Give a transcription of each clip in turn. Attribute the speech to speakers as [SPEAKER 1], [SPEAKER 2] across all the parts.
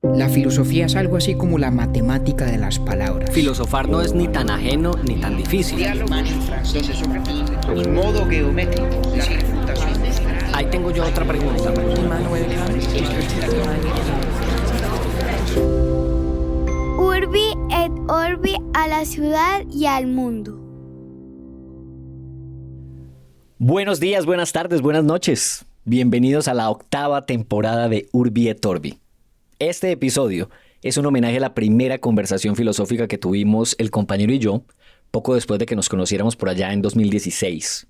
[SPEAKER 1] La filosofía es algo así como la matemática de las palabras.
[SPEAKER 2] Filosofar no es ni tan ajeno ni tan difícil.
[SPEAKER 1] Los modos geométricos, la refutación.
[SPEAKER 2] Ahí tengo yo otra pregunta.
[SPEAKER 3] Urbi et Orbi a la ciudad y al mundo.
[SPEAKER 2] Buenos días, buenas tardes, buenas noches. Bienvenidos a la 8ª temporada de Urbi et Orbi. Este episodio es un homenaje a la primera conversación filosófica que tuvimos el compañero y yo, poco después de que nos conociéramos por allá en 2016.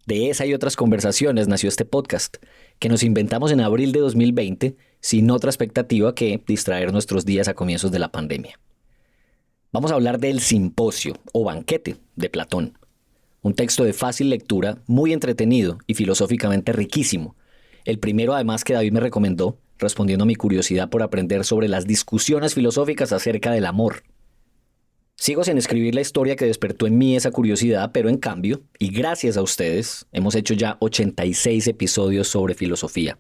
[SPEAKER 2] De esa y otras conversaciones nació este podcast, que nos inventamos en abril de 2020, sin otra expectativa que distraer nuestros días a comienzos de la pandemia. Vamos a hablar del Simposio, o Banquete, de Platón. Un texto de fácil lectura, muy entretenido y filosóficamente riquísimo. El primero, además, que David me recomendó, respondiendo a mi curiosidad por aprender sobre las discusiones filosóficas acerca del amor. Sigo sin escribir la historia que despertó en mí esa curiosidad, pero en cambio, y gracias a ustedes, hemos hecho ya 86 episodios sobre filosofía.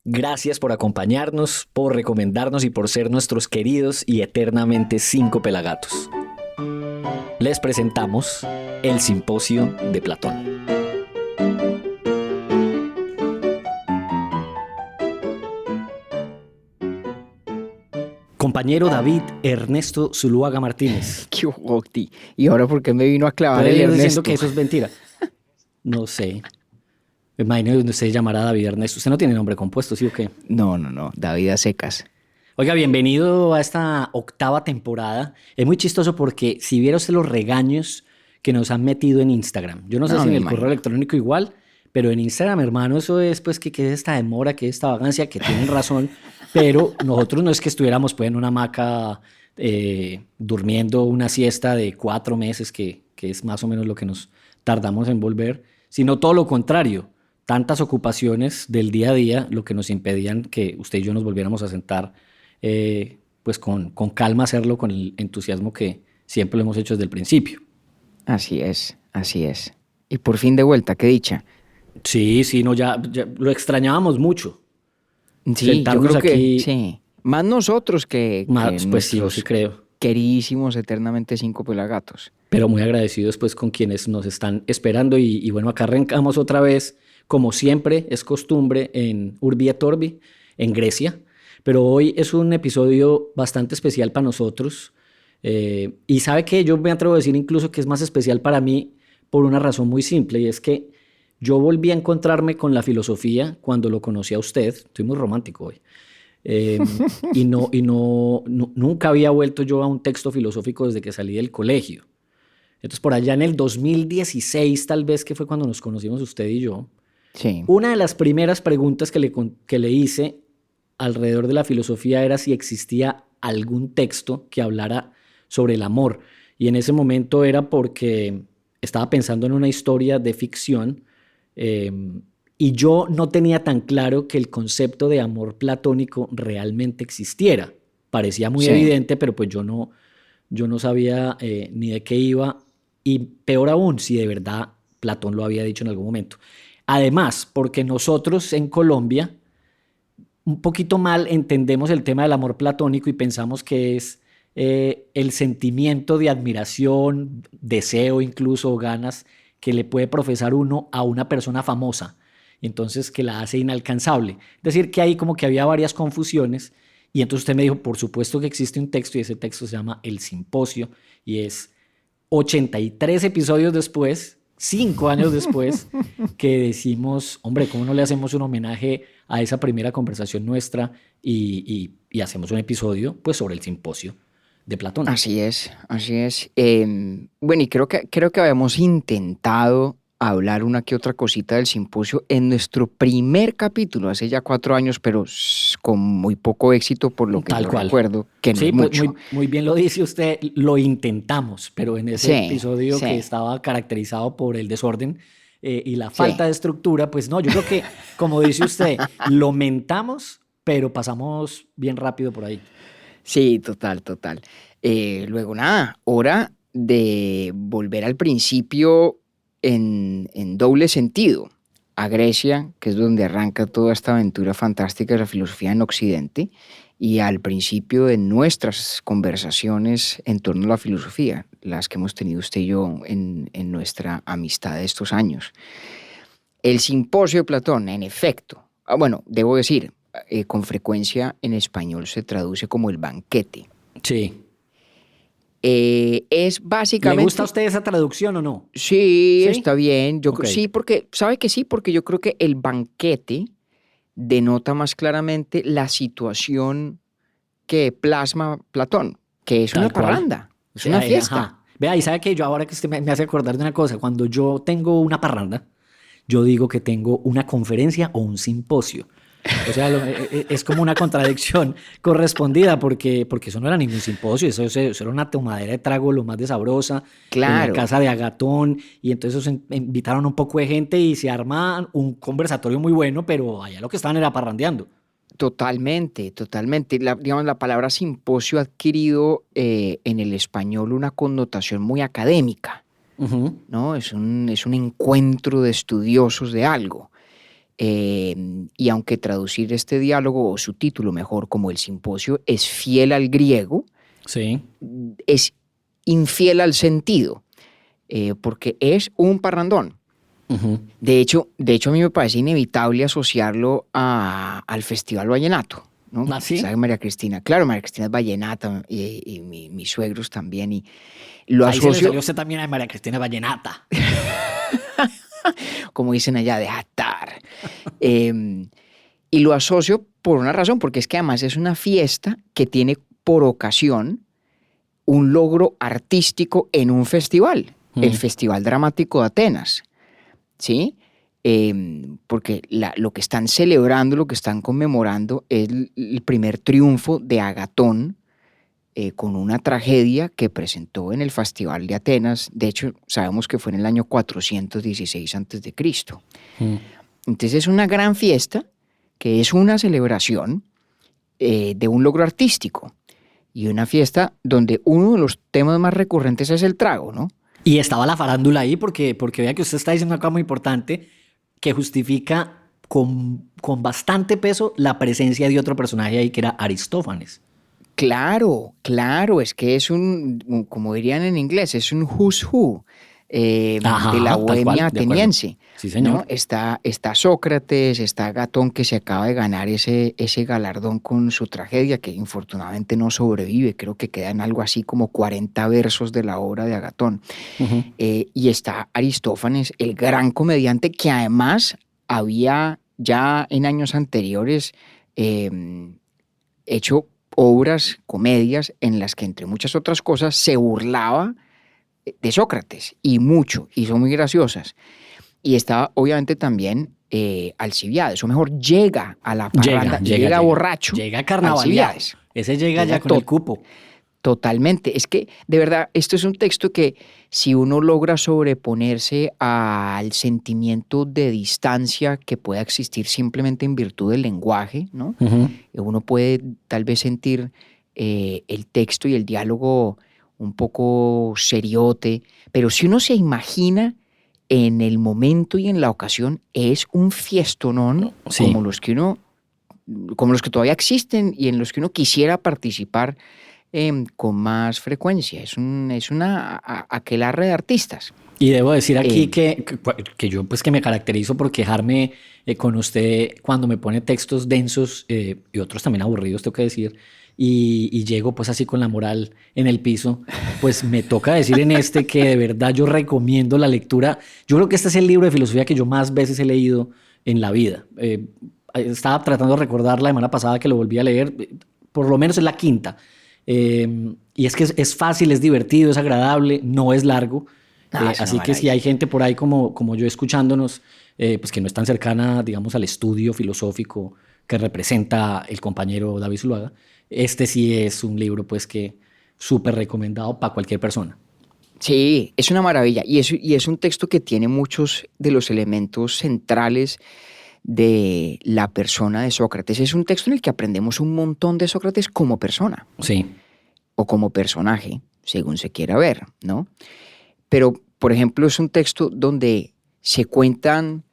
[SPEAKER 2] Gracias por acompañarnos, por recomendarnos y por ser nuestros queridos y eternamente 5 pelagatos. Les presentamos el Simposio de Platón. Compañero David Ernesto Zuluaga Martínez.
[SPEAKER 1] ¡Qué octi! ¿Y ahora por qué me vino a clavar el
[SPEAKER 2] Diciendo
[SPEAKER 1] Ernesto?
[SPEAKER 2] que eso es mentira. No sé. Me imagino que usted se llamará David Ernesto. Usted no tiene nombre compuesto, ¿sí o qué?
[SPEAKER 1] No, David a secas.
[SPEAKER 2] Oiga, bienvenido a esta 8ª temporada. Es muy chistoso porque si viera usted los regaños que nos han metido en Instagram. Yo no sé si en el correo electrónico igual, pero en Instagram, hermano, eso es pues que es esta demora, que es esta vagancia, que tienen razón. Pero nosotros no es que estuviéramos pues en una hamaca durmiendo una siesta de 4 meses, que es más o menos lo que nos tardamos en volver, sino todo lo contrario. Tantas ocupaciones del día a día lo que nos impedían que usted y yo nos volviéramos a sentar pues con calma, hacerlo con el entusiasmo que siempre lo hemos hecho desde el principio.
[SPEAKER 1] Así es. Y por fin de vuelta, qué dicha.
[SPEAKER 2] Sí, no, ya lo extrañábamos mucho.
[SPEAKER 1] Sí, yo creo
[SPEAKER 2] aquí,
[SPEAKER 1] que sí. Más nosotros que
[SPEAKER 2] pues sí, yo sí creo.
[SPEAKER 1] Queridísimos eternamente 5 pelagatos.
[SPEAKER 2] Pero muy agradecidos pues con quienes nos están esperando y bueno, acá arrancamos otra vez, como siempre es costumbre en Urbi et Orbi, en Grecia, pero hoy es un episodio bastante especial para nosotros y sabe que yo me atrevo a decir incluso que es más especial para mí por una razón muy simple, y es que yo volví a encontrarme con la filosofía cuando lo conocí a usted. Estoy muy romántico hoy. Y nunca había vuelto yo a un texto filosófico desde que salí del colegio. Entonces, por allá en el 2016, tal vez, que fue cuando nos conocimos usted y yo,
[SPEAKER 1] sí.
[SPEAKER 2] Una de las primeras preguntas que le hice alrededor de la filosofía era si existía algún texto que hablara sobre el amor. Y en ese momento era porque estaba pensando en una historia de ficción y yo no tenía tan claro que el concepto de amor platónico realmente existiera. Parecía muy evidente, pero pues yo no sabía ni de qué iba, y peor aún, si de verdad Platón lo había dicho en algún momento. Además, porque nosotros en Colombia un poquito mal entendemos el tema del amor platónico y pensamos que es el sentimiento de admiración, deseo incluso, ganas que le puede profesar uno a una persona famosa, entonces que la hace inalcanzable. Es decir, que ahí como que había varias confusiones, y entonces usted me dijo, por supuesto que existe un texto, y ese texto se llama El Simposio, y es 83 episodios después, 5 años después, que decimos, hombre, ¿cómo no le hacemos un homenaje a esa primera conversación nuestra y hacemos un episodio pues sobre el Simposio de Platón?
[SPEAKER 1] Así es. Bueno, y creo que habíamos intentado hablar una que otra cosita del Simposio en nuestro primer capítulo, hace ya 4 años, pero con muy poco éxito, por lo que yo recuerdo, que no
[SPEAKER 2] sí,
[SPEAKER 1] es mucho.
[SPEAKER 2] Pues muy bien lo dice usted, lo intentamos, pero en ese episodio que estaba caracterizado por el desorden y la falta de estructura, pues no, yo creo que, como dice usted, lo mentamos, pero pasamos bien rápido por ahí.
[SPEAKER 1] Sí, total. Luego nada, hora de volver al principio en doble sentido. A Grecia, que es donde arranca toda esta aventura fantástica de la filosofía en Occidente, y al principio de nuestras conversaciones en torno a la filosofía, las que hemos tenido usted y yo en nuestra amistad de estos años. El simposio de Platón, en efecto, bueno, debo decir, con frecuencia en español se traduce como el banquete.
[SPEAKER 2] Sí.
[SPEAKER 1] Es básicamente...
[SPEAKER 2] ¿Le gusta a usted esa traducción o no?
[SPEAKER 1] Sí,
[SPEAKER 2] ¿Sí?
[SPEAKER 1] está bien. Yo
[SPEAKER 2] Ok.
[SPEAKER 1] sí, porque, ¿sabe que sí? Porque yo creo que el banquete denota más claramente la situación que plasma Platón, que es una
[SPEAKER 2] Tal cual.
[SPEAKER 1] parranda, es
[SPEAKER 2] Sí,
[SPEAKER 1] una fiesta.
[SPEAKER 2] ajá. Vea, y sabe que yo ahora que usted me hace acordar de una cosa, cuando yo tengo una parranda, yo digo que tengo una conferencia o un simposio. O sea, es como una contradicción correspondida porque eso no era ningún simposio, eso era una tomadera de trago lo más de sabrosa en la
[SPEAKER 1] Claro,
[SPEAKER 2] casa de Agatón y entonces invitaron un poco de gente y se arma un conversatorio muy bueno, pero allá lo que estaban era parrandeando.
[SPEAKER 1] totalmente, totalmente. Digamos, la palabra simposio ha adquirido en el español una connotación muy académica,
[SPEAKER 2] Ujú.
[SPEAKER 1] ¿no? Es un encuentro de estudiosos de algo. Y aunque traducir este diálogo o su título mejor como el simposio es fiel al griego,
[SPEAKER 2] Sí.
[SPEAKER 1] es infiel al sentido, porque es un parrandón.
[SPEAKER 2] Ujú.
[SPEAKER 1] De hecho, a mí me parece inevitable asociarlo al Festival Vallenato, ¿no?
[SPEAKER 2] ¿Ah, sí?
[SPEAKER 1] ¿Sabe María Cristina? Claro, María Cristina es vallenata y mis suegros también. Y lo
[SPEAKER 2] Ahí se le
[SPEAKER 1] asocio,
[SPEAKER 2] salió usted también a María Cristina Vallenata.
[SPEAKER 1] como dicen allá, de atar. Y lo asocio por una razón, porque es que además es una fiesta que tiene por ocasión un logro artístico en un festival, el
[SPEAKER 2] Mm.
[SPEAKER 1] Festival Dramático de Atenas, ¿sí? Porque lo que están celebrando, lo que están conmemorando es el primer triunfo de Agatón con una tragedia que presentó en el Festival de Atenas. De hecho, sabemos que fue en el año 416 a.C.
[SPEAKER 2] Mm.
[SPEAKER 1] Entonces es una gran fiesta que es una celebración de un logro artístico y una fiesta donde uno de los temas más recurrentes es el trago, ¿no?
[SPEAKER 2] Y estaba la farándula ahí porque vea que usted está diciendo acá muy importante que justifica con bastante peso la presencia de otro personaje ahí que era Aristófanes.
[SPEAKER 1] Claro, claro, es que es como dirían en inglés, es un who's who de la
[SPEAKER 2] Ajá, tal cual,
[SPEAKER 1] bohemia
[SPEAKER 2] de acuerdo.
[SPEAKER 1] ateniense,
[SPEAKER 2] Sí,
[SPEAKER 1] ¿no?
[SPEAKER 2] señor.
[SPEAKER 1] Está Sócrates, está Agatón que se acaba de ganar ese galardón con su tragedia, que infortunadamente no sobrevive, creo que quedan algo así como 40 versos de la obra de Agatón.
[SPEAKER 2] Ujú.
[SPEAKER 1] Y está Aristófanes, el gran comediante que además había ya en años anteriores eh, hecho obras, comedias, en las que, entre muchas otras cosas, se burlaba de Sócrates, y mucho, y son muy graciosas. Y estaba, obviamente, también Alcibiades, o mejor, llega a la parranda, llega borracho,
[SPEAKER 2] Llega carnavaleado.
[SPEAKER 1] Alcibiades.
[SPEAKER 2] Ese llega
[SPEAKER 1] Llega
[SPEAKER 2] ya con el cupo.
[SPEAKER 1] Totalmente. Es que, de verdad, esto es un texto que si uno logra sobreponerse al sentimiento de distancia que pueda existir simplemente en virtud del lenguaje, ¿no?
[SPEAKER 2] Ujú.
[SPEAKER 1] Uno puede tal vez sentir el texto y el diálogo un poco seriote, pero si uno se imagina en el momento y en la ocasión, es un fiestonón
[SPEAKER 2] Sí.
[SPEAKER 1] como los que todavía existen y en los que uno quisiera participar con más frecuencia. Es una aquelarre de artistas.
[SPEAKER 2] Y debo decir aquí
[SPEAKER 1] Eh,
[SPEAKER 2] que yo pues que me caracterizo por quejarme con usted cuando me pone textos densos y otros también aburridos, tengo que decir, y llego pues así con la moral en el piso, pues me toca decir en este que de verdad yo recomiendo la lectura. Yo creo que este es el libro de filosofía que yo más veces he leído en la vida. Estaba tratando de recordar la semana pasada que lo volví a leer, por lo menos es la quinta. Y es que es fácil, es divertido, es agradable, no es largo.
[SPEAKER 1] es una
[SPEAKER 2] Así que si
[SPEAKER 1] maravilla.
[SPEAKER 2] hay gente por ahí como yo escuchándonos, pues que no es tan cercana, digamos, al estudio filosófico que representa el compañero David Zuluaga, este sí es un libro pues que súper recomendado para cualquier persona.
[SPEAKER 1] Sí, es una maravilla. Y es un texto que tiene muchos de los elementos centrales de la persona de Sócrates. Es un texto en el que aprendemos un montón de Sócrates como persona
[SPEAKER 2] Sí.
[SPEAKER 1] o como personaje, según se quiera ver, ¿no? Pero, por ejemplo, es un texto donde se cuentan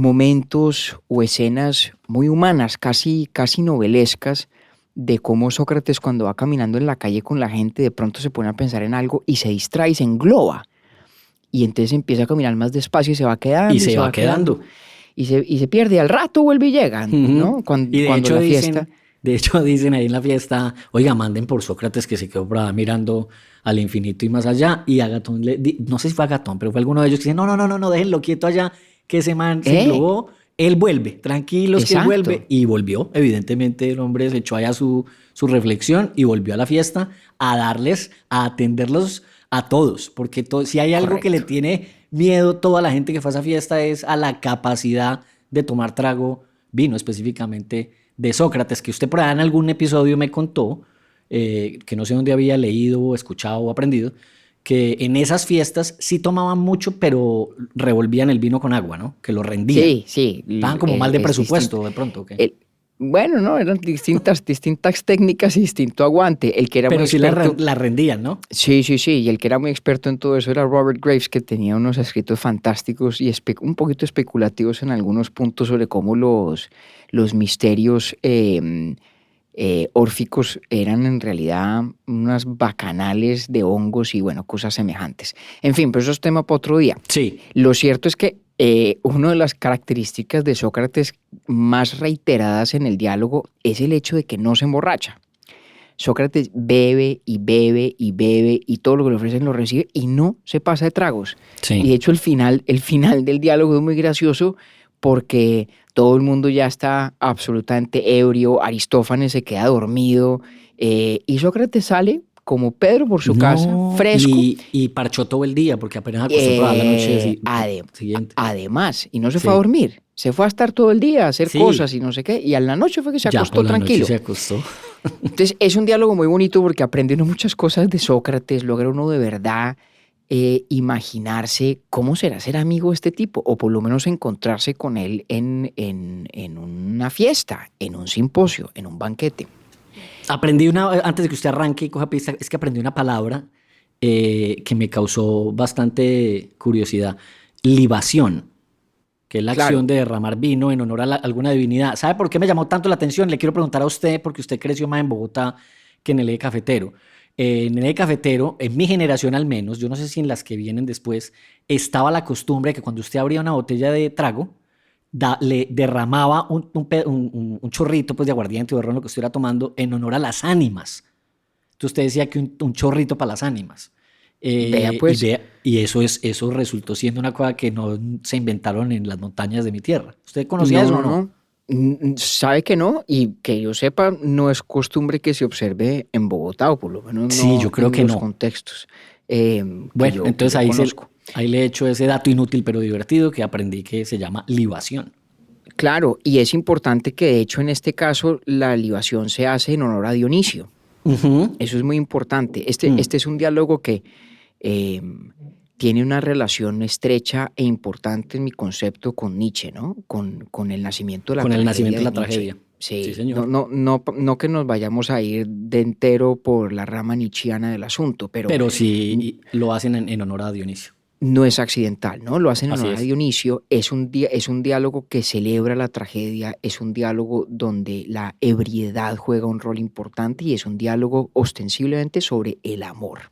[SPEAKER 1] momentos o escenas muy humanas, casi novelescas, de cómo Sócrates cuando va caminando en la calle con la gente de pronto se pone a pensar en algo y se distrae y se engloba. Y entonces empieza a caminar más despacio y se va quedando.
[SPEAKER 2] Y se va quedando.
[SPEAKER 1] Y se pierde. Al rato vuelve y llega, ¿no? Cuando,
[SPEAKER 2] y de
[SPEAKER 1] cuando
[SPEAKER 2] hecho
[SPEAKER 1] la
[SPEAKER 2] dicen,
[SPEAKER 1] fiesta...
[SPEAKER 2] de hecho dicen ahí en la fiesta, oiga, manden por Sócrates que se quedó por ahí mirando al infinito y más allá. Y Agatón, no sé si fue Agatón, pero fue alguno de ellos que dice, no, déjenlo quieto allá, que ese man se englobó. Él vuelve, tranquilos.
[SPEAKER 1] Exacto.
[SPEAKER 2] Que él vuelve. Y volvió, evidentemente el hombre se echó allá su reflexión y volvió a la fiesta a atenderlos a todos. Porque si hay algo que le tiene miedo toda la gente que fue a esa fiesta es a la capacidad de tomar trago, vino específicamente de Sócrates, que usted por ahí en algún episodio me contó, que no sé dónde había leído o escuchado o aprendido, que en esas fiestas sí tomaban mucho, pero revolvían el vino con agua, ¿no? Que lo rendían.
[SPEAKER 1] Sí.
[SPEAKER 2] Estaban como mal de presupuesto de pronto. ¿Qué?
[SPEAKER 1] Bueno, no, eran distintas técnicas y distinto aguante. El que era
[SPEAKER 2] pero
[SPEAKER 1] muy
[SPEAKER 2] sí
[SPEAKER 1] experto,
[SPEAKER 2] la rendían, ¿no?
[SPEAKER 1] Sí. Y el que era muy experto en todo eso era Robert Graves, que tenía unos escritos fantásticos y un poquito especulativos en algunos puntos sobre cómo los misterios órficos eran en realidad unas bacanales de hongos y bueno, cosas semejantes. En fin, pero eso es tema para otro día.
[SPEAKER 2] Sí.
[SPEAKER 1] Lo cierto es que una de las características de Sócrates más reiteradas en el diálogo es el hecho de que no se emborracha. Sócrates bebe y todo lo que le ofrecen lo recibe y no se pasa de tragos.
[SPEAKER 2] Sí.
[SPEAKER 1] Y de hecho el final del diálogo es muy gracioso porque todo el mundo ya está absolutamente ebrio, Aristófanes se queda dormido y Sócrates sale como Pedro por su casa, fresco.
[SPEAKER 2] Y parchó todo el día porque apenas acostumbró a la noche siguiente.
[SPEAKER 1] Además, y no se fue a dormir, se fue a estar todo el día a hacer cosas y no sé qué, y a la noche fue que se acostó tranquilo.
[SPEAKER 2] Se acostó.
[SPEAKER 1] Entonces es un diálogo muy bonito porque aprende uno muchas cosas de Sócrates, logra uno de verdad imaginarse cómo será ser amigo de este tipo, o por lo menos encontrarse con él en una fiesta, en un simposio, en un banquete.
[SPEAKER 2] Aprendí antes de que usted arranque y coja pista, es que aprendí una palabra que me causó bastante curiosidad. Libación, que es la acción de derramar vino en honor a alguna divinidad. ¿Sabe por qué me llamó tanto la atención? Le quiero preguntar a usted, porque usted creció más en Bogotá que en el eje cafetero. En el eje cafetero, en mi generación al menos, yo no sé si en las que vienen después, estaba la costumbre de que cuando usted abría una botella de trago, le derramaba un chorrito pues, de aguardiente o de ron, lo que estuviera tomando, en honor a las ánimas. Entonces usted decía que un chorrito para las ánimas.
[SPEAKER 1] Vea pues.
[SPEAKER 2] Y eso resultó siendo una cosa que no se inventaron en las montañas de mi tierra. ¿Usted conocía eso o no?
[SPEAKER 1] Sabe que no, y que yo sepa, no es costumbre que se observe en Bogotá, o por lo menos
[SPEAKER 2] sí,
[SPEAKER 1] no
[SPEAKER 2] yo creo
[SPEAKER 1] en
[SPEAKER 2] que
[SPEAKER 1] los
[SPEAKER 2] no.
[SPEAKER 1] contextos.
[SPEAKER 2] Bueno, entonces ahí le he hecho ese dato inútil pero divertido que aprendí que se llama libación.
[SPEAKER 1] Claro, y es importante que de hecho en este caso la libación se hace en honor a Dionisio.
[SPEAKER 2] Uh-huh.
[SPEAKER 1] Eso es muy importante. Este es un diálogo que tiene una relación estrecha e importante en mi concepto con Nietzsche, ¿no? Con el nacimiento de la tragedia.
[SPEAKER 2] Con el nacimiento de la tragedia.
[SPEAKER 1] Sí,
[SPEAKER 2] señor.
[SPEAKER 1] No que nos vayamos a ir de entero por la rama nietzscheana del asunto, pero
[SPEAKER 2] sí lo hacen en honor a Dionisio.
[SPEAKER 1] No es accidental, ¿no? Lo hacen en honor a
[SPEAKER 2] Así es.
[SPEAKER 1] Dionisio. Es un diálogo que celebra la tragedia, es un diálogo donde la ebriedad juega un rol importante y es un diálogo ostensiblemente sobre el amor,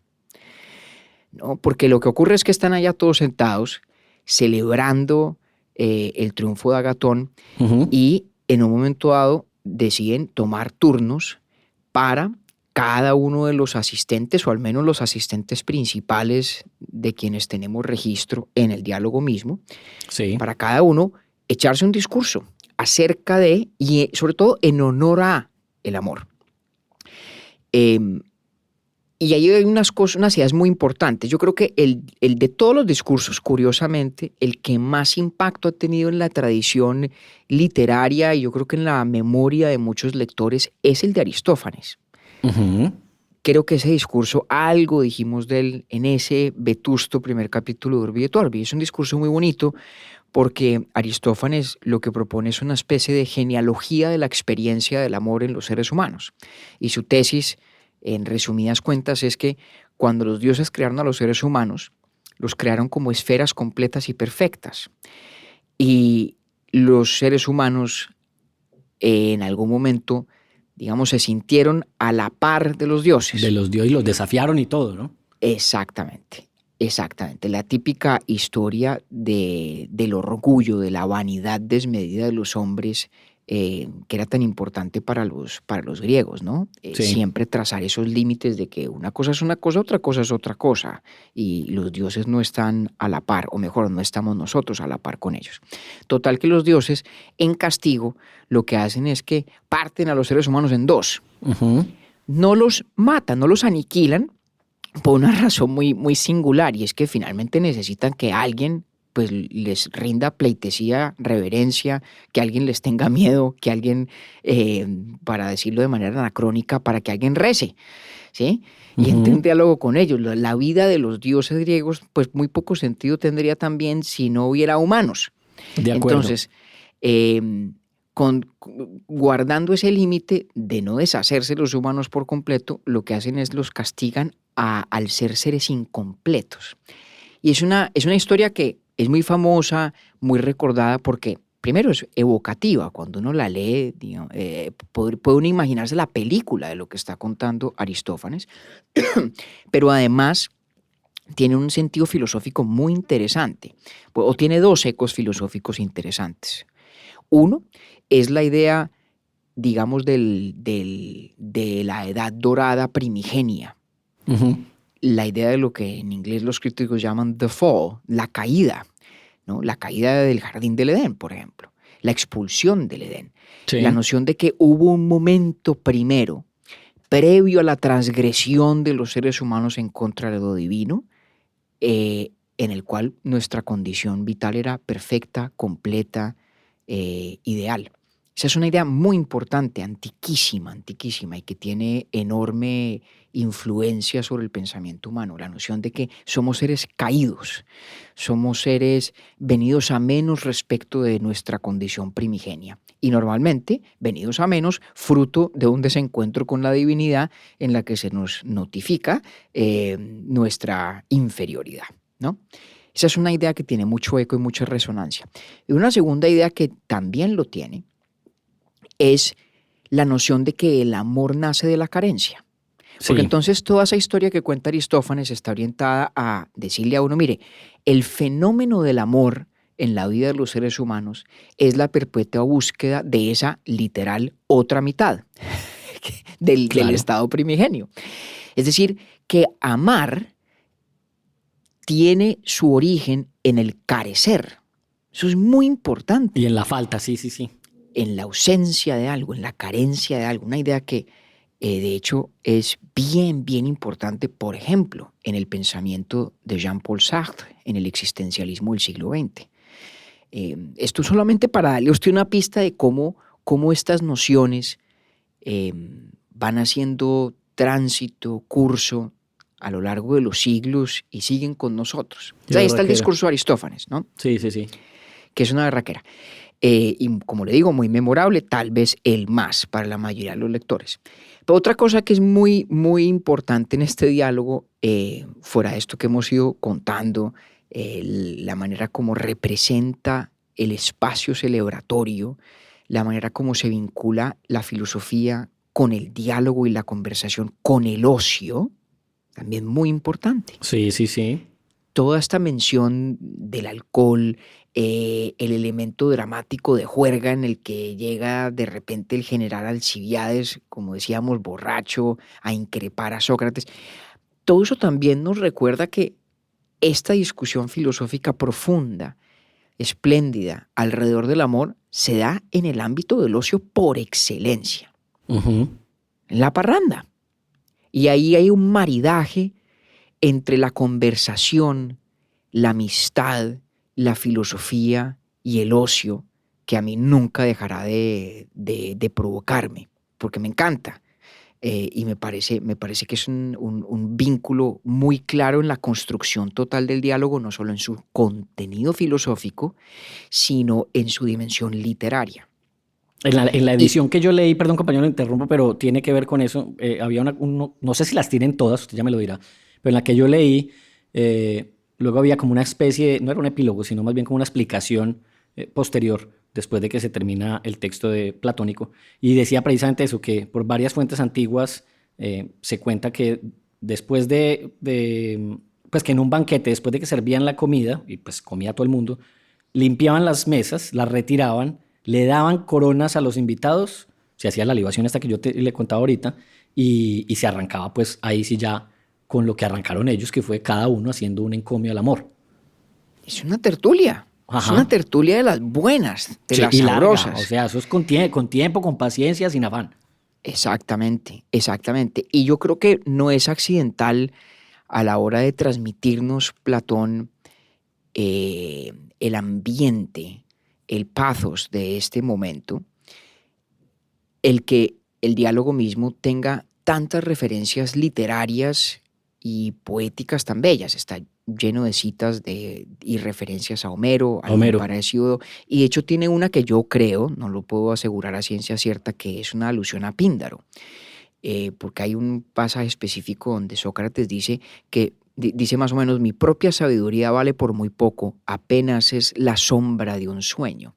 [SPEAKER 1] ¿no? Porque lo que ocurre es que están allá todos sentados celebrando el triunfo de Agatón
[SPEAKER 2] Uh-huh.
[SPEAKER 1] y en un momento dado deciden tomar turnos para cada uno de los asistentes, o al menos los asistentes principales de quienes tenemos registro en el diálogo mismo,
[SPEAKER 2] Sí.
[SPEAKER 1] para cada uno echarse un discurso acerca de, y sobre todo en honor a el amor. Y ahí hay unas ideas muy importantes. Yo creo que el de todos los discursos, curiosamente, el que más impacto ha tenido en la tradición literaria y yo creo que en la memoria de muchos lectores es el de Aristófanes.
[SPEAKER 2] Uh-huh.
[SPEAKER 1] Creo que ese discurso, algo dijimos de él en ese vetusto primer capítulo de Urbi et Orbi. Es un discurso muy bonito porque Aristófanes lo que propone es una especie de genealogía de la experiencia del amor en los seres humanos. Y su tesis, en resumidas cuentas, es que cuando los dioses crearon a los seres humanos, los crearon como esferas completas y perfectas. Y los seres humanos en algún momento digamos, se sintieron a la par de los dioses.
[SPEAKER 2] De los dioses y los desafiaron y todo, ¿no?
[SPEAKER 1] Exactamente, exactamente. La típica historia del orgullo, de la vanidad desmedida de los hombres, que era tan importante para los griegos, ¿no?
[SPEAKER 2] Sí.
[SPEAKER 1] Siempre trazar esos límites de que una cosa es una cosa, otra cosa es otra cosa, y los dioses no están a la par, o mejor, no estamos nosotros a la par con ellos. Total que los dioses, en castigo, lo que hacen es que parten a los seres humanos en dos.
[SPEAKER 2] Ujú.
[SPEAKER 1] No los matan, no los aniquilan, por una razón muy, muy singular, y es que finalmente necesitan que alguien pues les rinda pleitesía, reverencia, que alguien les tenga miedo, que alguien, para decirlo de manera anacrónica, para que alguien rece, ¿sí? Y entre en diálogo con ellos. La vida de los dioses griegos, pues muy poco sentido tendría también si no hubiera humanos.
[SPEAKER 2] De acuerdo.
[SPEAKER 1] Entonces, guardando ese límite de no deshacerse los humanos por completo, lo que hacen es los castigan al ser seres incompletos. Y es una historia que es muy famosa, muy recordada porque, primero, es evocativa. Cuando uno la lee, digamos, puede uno imaginarse la película de lo que está contando Aristófanes, pero además tiene un sentido filosófico muy interesante, o tiene dos ecos filosóficos interesantes. Uno es la idea, digamos, de la edad dorada primigenia.
[SPEAKER 2] Ujú.
[SPEAKER 1] La idea de lo que en inglés los críticos llaman the fall, la caída, ¿no? La caída del jardín del Edén, por ejemplo, la expulsión del Edén.
[SPEAKER 2] Sí.
[SPEAKER 1] La noción de que hubo un momento primero, previo a la transgresión de los seres humanos en contra de lo divino, en el cual nuestra condición vital era perfecta, completa, ideal. Esa es una idea muy importante, antiquísima, y que tiene enorme influencia sobre el pensamiento humano. La noción de que somos seres caídos, somos seres venidos a menos respecto de nuestra condición primigenia. Y normalmente venidos a menos fruto de un desencuentro con la divinidad en la que se nos notifica nuestra inferioridad, ¿no? Esa es una idea que tiene mucho eco y mucha resonancia. Y una segunda idea que también lo tiene es la noción de que el amor nace de la carencia. Porque
[SPEAKER 2] Sí.
[SPEAKER 1] entonces toda esa historia que cuenta Aristófanes está orientada a decirle a uno, mire, el fenómeno del amor en la vida de los seres humanos es la perpetua búsqueda de esa literal otra mitad del
[SPEAKER 2] Claro.
[SPEAKER 1] estado primigenio. Es decir, que amar tiene su origen en el carecer. Eso es muy importante.
[SPEAKER 2] Y en la falta, sí.
[SPEAKER 1] En la ausencia de algo, en la carencia de algo. Una idea que, de hecho, es bien, bien importante, por ejemplo, en el pensamiento de Jean-Paul Sartre, en el existencialismo del siglo XX. Esto solamente para darle a usted una pista de cómo estas nociones van haciendo tránsito, curso, a lo largo de los siglos y siguen con nosotros. O sea, ahí está el discurso de Aristófanes, ¿no?
[SPEAKER 2] Sí.
[SPEAKER 1] Que es una berraquera. Y como le digo, muy memorable, tal vez el más para la mayoría de los lectores. Pero otra cosa que es muy, muy importante en este diálogo, fuera de esto que hemos ido contando, la manera como representa el espacio celebratorio, la manera como se vincula la filosofía con el diálogo y la conversación, con el ocio, también muy importante.
[SPEAKER 2] Sí.
[SPEAKER 1] Toda esta mención del alcohol, el elemento dramático de juerga en el que llega de repente el general Alcibíades, como decíamos, borracho, a increpar a Sócrates. Todo eso también nos recuerda que esta discusión filosófica profunda, espléndida, alrededor del amor, se da en el ámbito del ocio por excelencia,
[SPEAKER 2] Ujú.
[SPEAKER 1] en la parranda. Y ahí hay un maridaje entre la conversación, la amistad, la filosofía y el ocio, que a mí nunca dejará de provocarme, porque me encanta. Y me parece que es un vínculo muy claro en la construcción total del diálogo, no solo en su contenido filosófico, sino en su dimensión literaria.
[SPEAKER 2] En la edición que yo leí, perdón compañero, lo interrumpo, pero tiene que ver con eso. Había no sé si las tienen todas, usted ya me lo dirá, pero en la que yo leí, luego había como una especie, no era un epílogo, sino más bien como una explicación posterior después de que se termina el texto platónico, y decía precisamente eso, que por varias fuentes antiguas se cuenta que después pues que en un banquete, después de que servían la comida, y pues comía todo el mundo, limpiaban las mesas, las retiraban, le daban coronas a los invitados, se hacía la libación esta que yo le contaba ahorita, y se arrancaba pues ahí sí ya con lo que arrancaron ellos, que fue cada uno haciendo un encomio al amor.
[SPEAKER 1] Es una tertulia.
[SPEAKER 2] Ajá.
[SPEAKER 1] Es una tertulia de las buenas, de las
[SPEAKER 2] y larga,
[SPEAKER 1] sabrosas.
[SPEAKER 2] o sea, eso es con tiempo, con paciencia, sin afán.
[SPEAKER 1] Exactamente, exactamente. Y yo creo que no es accidental a la hora de transmitirnos Platón el ambiente, el pathos de este momento, el que el diálogo mismo tenga tantas referencias literarias y poéticas tan bellas. Está lleno de citas y referencias a Homero, algo parecido. Y de hecho tiene una que yo creo, no lo puedo asegurar a ciencia cierta, que es una alusión a Píndaro. Porque hay un pasaje específico donde Sócrates dice que dice más o menos: mi propia sabiduría vale por muy poco, apenas es la sombra de un sueño,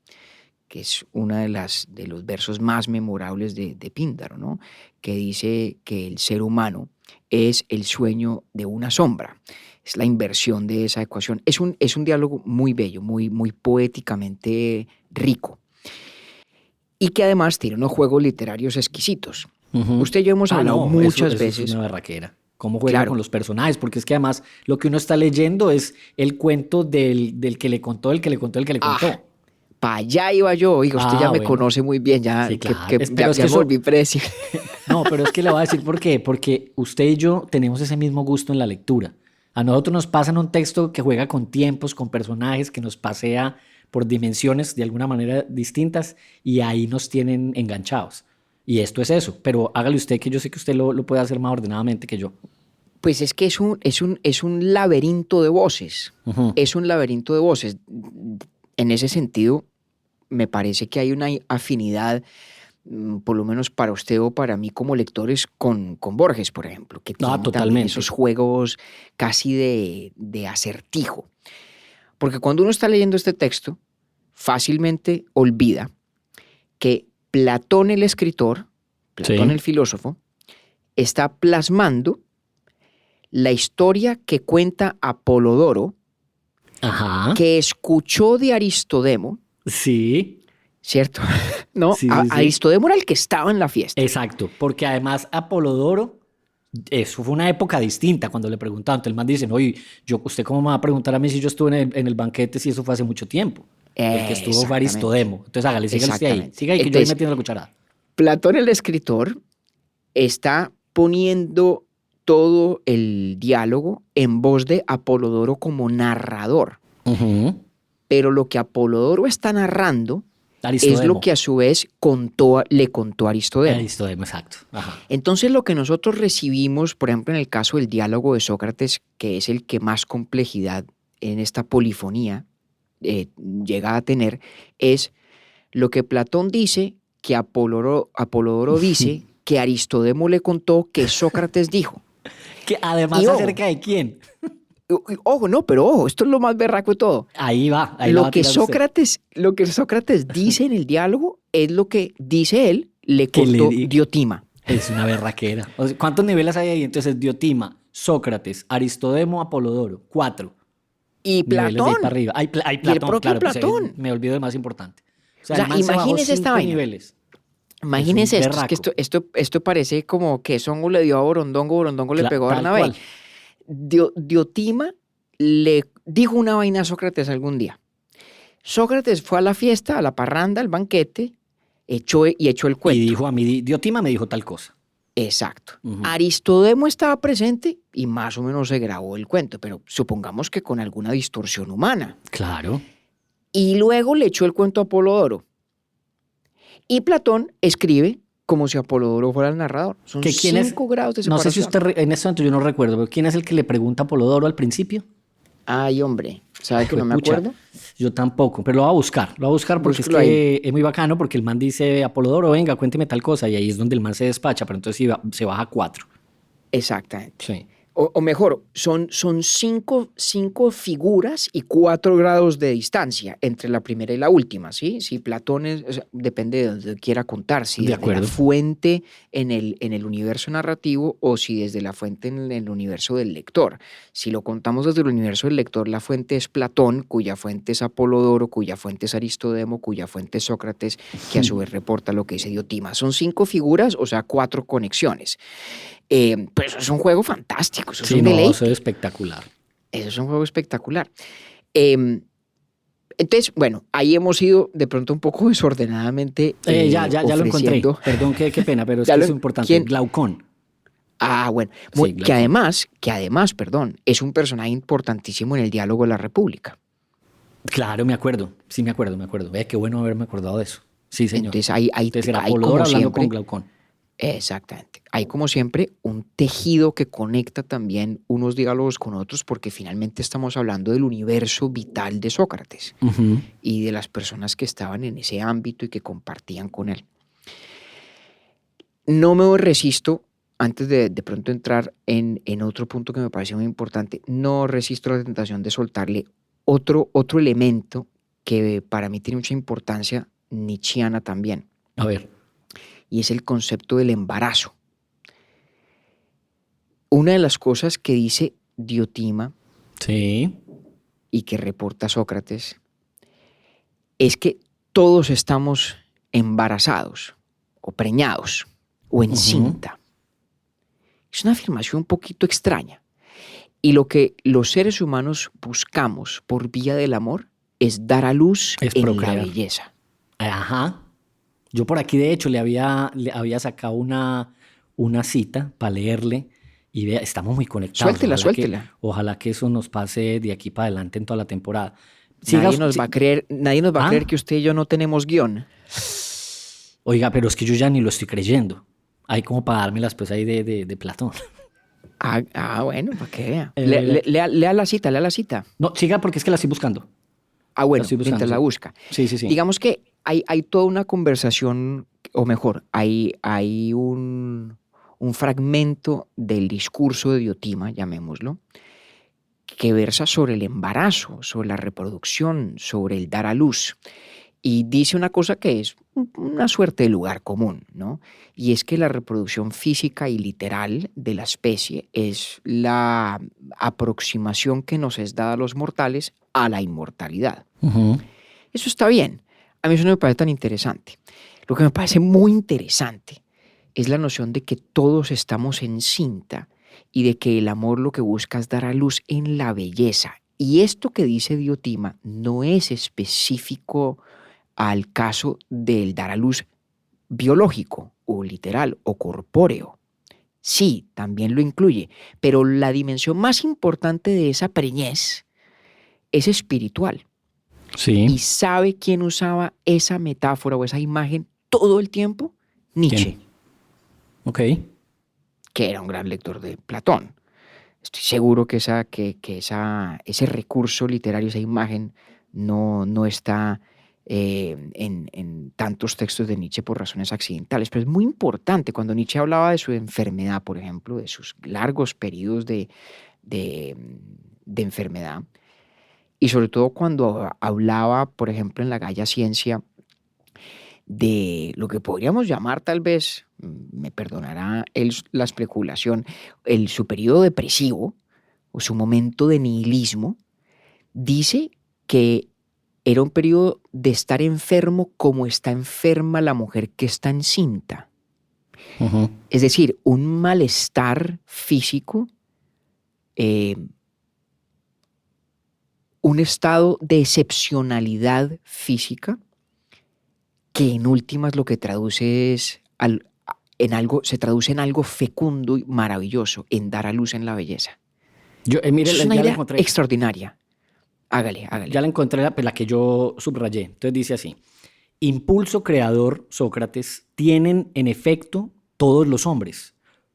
[SPEAKER 1] que es uno de los versos más memorables de Píndaro, ¿no? Que dice que el ser humano es el sueño de una sombra. Es la inversión de esa ecuación. Es un diálogo muy bello, muy, muy poéticamente rico. Y que además tiene unos juegos literarios exquisitos.
[SPEAKER 2] Uh-huh.
[SPEAKER 1] Usted y yo hemos hablado muchas
[SPEAKER 2] eso
[SPEAKER 1] veces.
[SPEAKER 2] Es una berraquera. Cómo juega con los personajes, porque es que además lo que uno está leyendo es el cuento del que le contó, el que le contó, el que le contó.
[SPEAKER 1] Para allá iba yo, oiga, usted ya me conoce muy bien, ya,
[SPEAKER 2] sí, claro.
[SPEAKER 1] ya volví precio.
[SPEAKER 2] No, pero es que le voy a decir por qué, porque usted y yo tenemos ese mismo gusto en la lectura. A nosotros nos pasan un texto que juega con tiempos, con personajes, que nos pasea por dimensiones de alguna manera distintas y ahí nos tienen enganchados. Y esto es eso, pero hágale usted, que yo sé que usted lo puede hacer más ordenadamente que yo.
[SPEAKER 1] Pues es que es un laberinto de voces.
[SPEAKER 2] Uh-huh.
[SPEAKER 1] Es un laberinto de voces. En ese sentido, me parece que hay una afinidad, por lo menos para usted o para mí como lectores, con Borges, por ejemplo, que tiene también esos juegos casi de acertijo. Porque cuando uno está leyendo este texto, fácilmente olvida que Platón el escritor, Platón el filósofo, está plasmando la historia que cuenta Apolodoro, que escuchó de Aristodemo.
[SPEAKER 2] Sí.
[SPEAKER 1] ¿Cierto? ¿No?
[SPEAKER 2] Sí,
[SPEAKER 1] Aristodemo era el que estaba en la fiesta.
[SPEAKER 2] Exacto, porque además Apolodoro, eso fue una época distinta cuando le preguntaban. Entonces el man dice, oye, ¿usted cómo me va a preguntar a mí si yo estuve en el banquete si eso fue hace mucho tiempo? El que estuvo fue Aristodemo. Entonces hágale, sígale usted ahí. Siga ahí que yo ahí metiendo la cucharada.
[SPEAKER 1] Platón el escritor está poniendo todo el diálogo en voz de Apolodoro como narrador.
[SPEAKER 2] Uh-huh.
[SPEAKER 1] Pero lo que Apolodoro está narrando
[SPEAKER 2] Aristodemo.
[SPEAKER 1] Es lo que a su vez le contó Aristodemo.
[SPEAKER 2] Aristodemo, exacto. Ajá.
[SPEAKER 1] Entonces lo que nosotros recibimos, por ejemplo, en el caso del diálogo de Sócrates, que es el que más complejidad en esta polifonía llega a tener, es lo que Platón dice, que Apolodoro dice, que Aristodemo le contó, que Sócrates dijo.
[SPEAKER 2] Que además acerca de quién.
[SPEAKER 1] Ojo, esto es lo más berraco de todo.
[SPEAKER 2] Ahí va.
[SPEAKER 1] Lo que Sócrates dice en el diálogo es lo que dice él, le contó Diotima.
[SPEAKER 2] Es una berraquera. O sea, ¿cuántos niveles hay ahí? Entonces, Diotima, Sócrates, Aristodemo, Apolodoro, 4.
[SPEAKER 1] Y Platón.
[SPEAKER 2] Para arriba. Hay Platón,
[SPEAKER 1] y el propio
[SPEAKER 2] claro,
[SPEAKER 1] Platón.
[SPEAKER 2] Pues, me olvido del más importante.
[SPEAKER 1] O sea imagínese esta vaina.
[SPEAKER 2] Niveles.
[SPEAKER 1] Imagínese esto. Esto parece como que Songo le dio a Borondongo le pegó a Bernabé. Diotima le dijo una vaina a Sócrates algún día. Sócrates fue a la fiesta, a la parranda, al banquete, echó el cuento.
[SPEAKER 2] Y dijo a mí, Diotima me dijo tal cosa.
[SPEAKER 1] Exacto. Uh-huh. Aristodemo estaba presente y más o menos se grabó el cuento, pero supongamos que con alguna distorsión humana.
[SPEAKER 2] Claro.
[SPEAKER 1] Y luego le echó el cuento a Apolodoro. Y Platón escribe como si Apolodoro fuera el narrador. Son 5 grados de separación.
[SPEAKER 2] No sé si usted, en este momento yo no recuerdo, pero ¿quién es el que le pregunta a Apolodoro al principio?
[SPEAKER 1] Ay, hombre, ¿sabe que no me acuerdo?
[SPEAKER 2] Yo tampoco, pero lo voy a buscar porque Búscalo es que ahí. Es muy bacano, porque el man dice, Apolodoro, venga, cuénteme tal cosa, y ahí es donde el man se despacha, pero entonces se baja 4.
[SPEAKER 1] Exactamente.
[SPEAKER 2] Sí.
[SPEAKER 1] O mejor, son cinco figuras y 4 grados de distancia entre la primera y la última, ¿sí? Si Platón o sea, depende de donde quiera contar, si
[SPEAKER 2] De
[SPEAKER 1] desde la
[SPEAKER 2] acuerdo.
[SPEAKER 1] fuente en el universo narrativo o si desde la fuente en el universo del lector. Si lo contamos desde el universo del lector, la fuente es Platón, cuya fuente es Apolodoro, cuya fuente es Aristodemo, cuya fuente es Sócrates, que a su vez reporta lo que dice Diotima. Son 5 figuras, o sea, 4 conexiones. Pero eso es un juego fantástico, eso es
[SPEAKER 2] Sí,
[SPEAKER 1] un
[SPEAKER 2] no,
[SPEAKER 1] deleite.
[SPEAKER 2] eso es espectacular.
[SPEAKER 1] Eso es un juego espectacular. Entonces, bueno, ahí hemos ido de pronto un poco desordenadamente
[SPEAKER 2] Ya lo encontré.
[SPEAKER 1] ofreciendo.
[SPEAKER 2] Perdón, qué pena, pero es
[SPEAKER 1] Ya
[SPEAKER 2] que
[SPEAKER 1] lo-
[SPEAKER 2] eso es importante.
[SPEAKER 1] ¿quién?
[SPEAKER 2] Glaucón.
[SPEAKER 1] Bueno,
[SPEAKER 2] Sí,
[SPEAKER 1] que
[SPEAKER 2] Glaucón.
[SPEAKER 1] además, perdón, es un personaje importantísimo en el diálogo de la República.
[SPEAKER 2] Claro, me acuerdo. Sí, me acuerdo. Ve, qué bueno haberme acordado de eso. Sí, señor.
[SPEAKER 1] Entonces,
[SPEAKER 2] Entonces era
[SPEAKER 1] hay
[SPEAKER 2] Apolodoro
[SPEAKER 1] como
[SPEAKER 2] hablando
[SPEAKER 1] siempre,
[SPEAKER 2] con Glaucón.
[SPEAKER 1] exactamente, hay como siempre un tejido que conecta también unos diálogos con otros porque finalmente estamos hablando del universo vital de Sócrates
[SPEAKER 2] Ujú.
[SPEAKER 1] y de las personas que estaban en ese ámbito y que compartían con él. No me resisto, antes de pronto entrar en otro punto que me parece muy importante, no resisto la tentación de soltarle otro elemento que para mí tiene mucha importancia nietzscheana también,
[SPEAKER 2] A ver.
[SPEAKER 1] y es el concepto del embarazo. Una de las cosas que dice Diotima
[SPEAKER 2] Sí.
[SPEAKER 1] y que reporta Sócrates es que todos estamos embarazados o preñados o encinta. Es una afirmación un poquito extraña. Y lo que los seres humanos buscamos por vía del amor es dar a luz
[SPEAKER 2] Es
[SPEAKER 1] en
[SPEAKER 2] procrear.
[SPEAKER 1] la belleza.
[SPEAKER 2] Ajá. Yo por aquí, de hecho, le había sacado una cita para leerle y vea, estamos muy conectados.
[SPEAKER 1] Suéltela.
[SPEAKER 2] Ojalá que eso nos pase de aquí para adelante en toda la temporada. Siga
[SPEAKER 1] Nadie
[SPEAKER 2] usted-
[SPEAKER 1] nos va a creer,
[SPEAKER 2] ¿Ah?
[SPEAKER 1] que usted y yo no tenemos guión.
[SPEAKER 2] Oiga, pero es que yo ya ni lo estoy creyendo. Hay como para dármelas pues ahí de Platón.
[SPEAKER 1] Bueno, para que vea.
[SPEAKER 2] Eh,
[SPEAKER 1] Lea la cita.
[SPEAKER 2] No, siga porque es que la estoy buscando.
[SPEAKER 1] Bueno,
[SPEAKER 2] La estoy buscando,
[SPEAKER 1] mientras la
[SPEAKER 2] sí.
[SPEAKER 1] busca.
[SPEAKER 2] Sí.
[SPEAKER 1] Digamos que hay toda una conversación, o mejor, hay un fragmento del discurso de Diotima, llamémoslo, que versa sobre el embarazo, sobre la reproducción, sobre el dar a luz. Y dice una cosa que es una suerte de lugar común, ¿no? Y es que la reproducción física y literal de la especie es la aproximación que nos es dada a los mortales a la inmortalidad.
[SPEAKER 2] Ujú.
[SPEAKER 1] Eso está bien. A mí eso no me parece tan interesante. Lo que me parece muy interesante es la noción de que todos estamos en cinta y de que el amor lo que busca es dar a luz en la belleza. Y esto que dice Diotima no es específico al caso del dar a luz biológico o literal o corpóreo. Sí, también lo incluye, pero la dimensión más importante de esa preñez es espiritual. ¿Y
[SPEAKER 2] Sí.
[SPEAKER 1] sabe quién usaba esa metáfora o esa imagen todo el tiempo? Nietzsche,
[SPEAKER 2] ¿Quién? Ok.
[SPEAKER 1] que era un gran lector de Platón. Estoy seguro que ese recurso literario, esa imagen, no está en tantos textos de Nietzsche por razones accidentales, pero es muy importante. Cuando Nietzsche hablaba de su enfermedad, por ejemplo, de sus largos periodos de enfermedad, y sobre todo cuando hablaba, por ejemplo, en la Gaia Ciencia, de lo que podríamos llamar tal vez, me perdonará la especulación, su periodo depresivo o su momento de nihilismo, dice que era un periodo de estar enfermo como está enferma la mujer que está encinta.
[SPEAKER 2] Ujú.
[SPEAKER 1] Es decir, un malestar físico, un estado de excepcionalidad física que en últimas lo que traduce es se traduce en algo fecundo y maravilloso, en dar a luz en la belleza.
[SPEAKER 2] Mire,
[SPEAKER 1] Eso es una
[SPEAKER 2] ya la
[SPEAKER 1] idea
[SPEAKER 2] encontré.
[SPEAKER 1] extraordinaria. Hágale.
[SPEAKER 2] Ya la encontré, la que yo subrayé. Entonces dice así: impulso creador, Sócrates, tienen en efecto todos los hombres,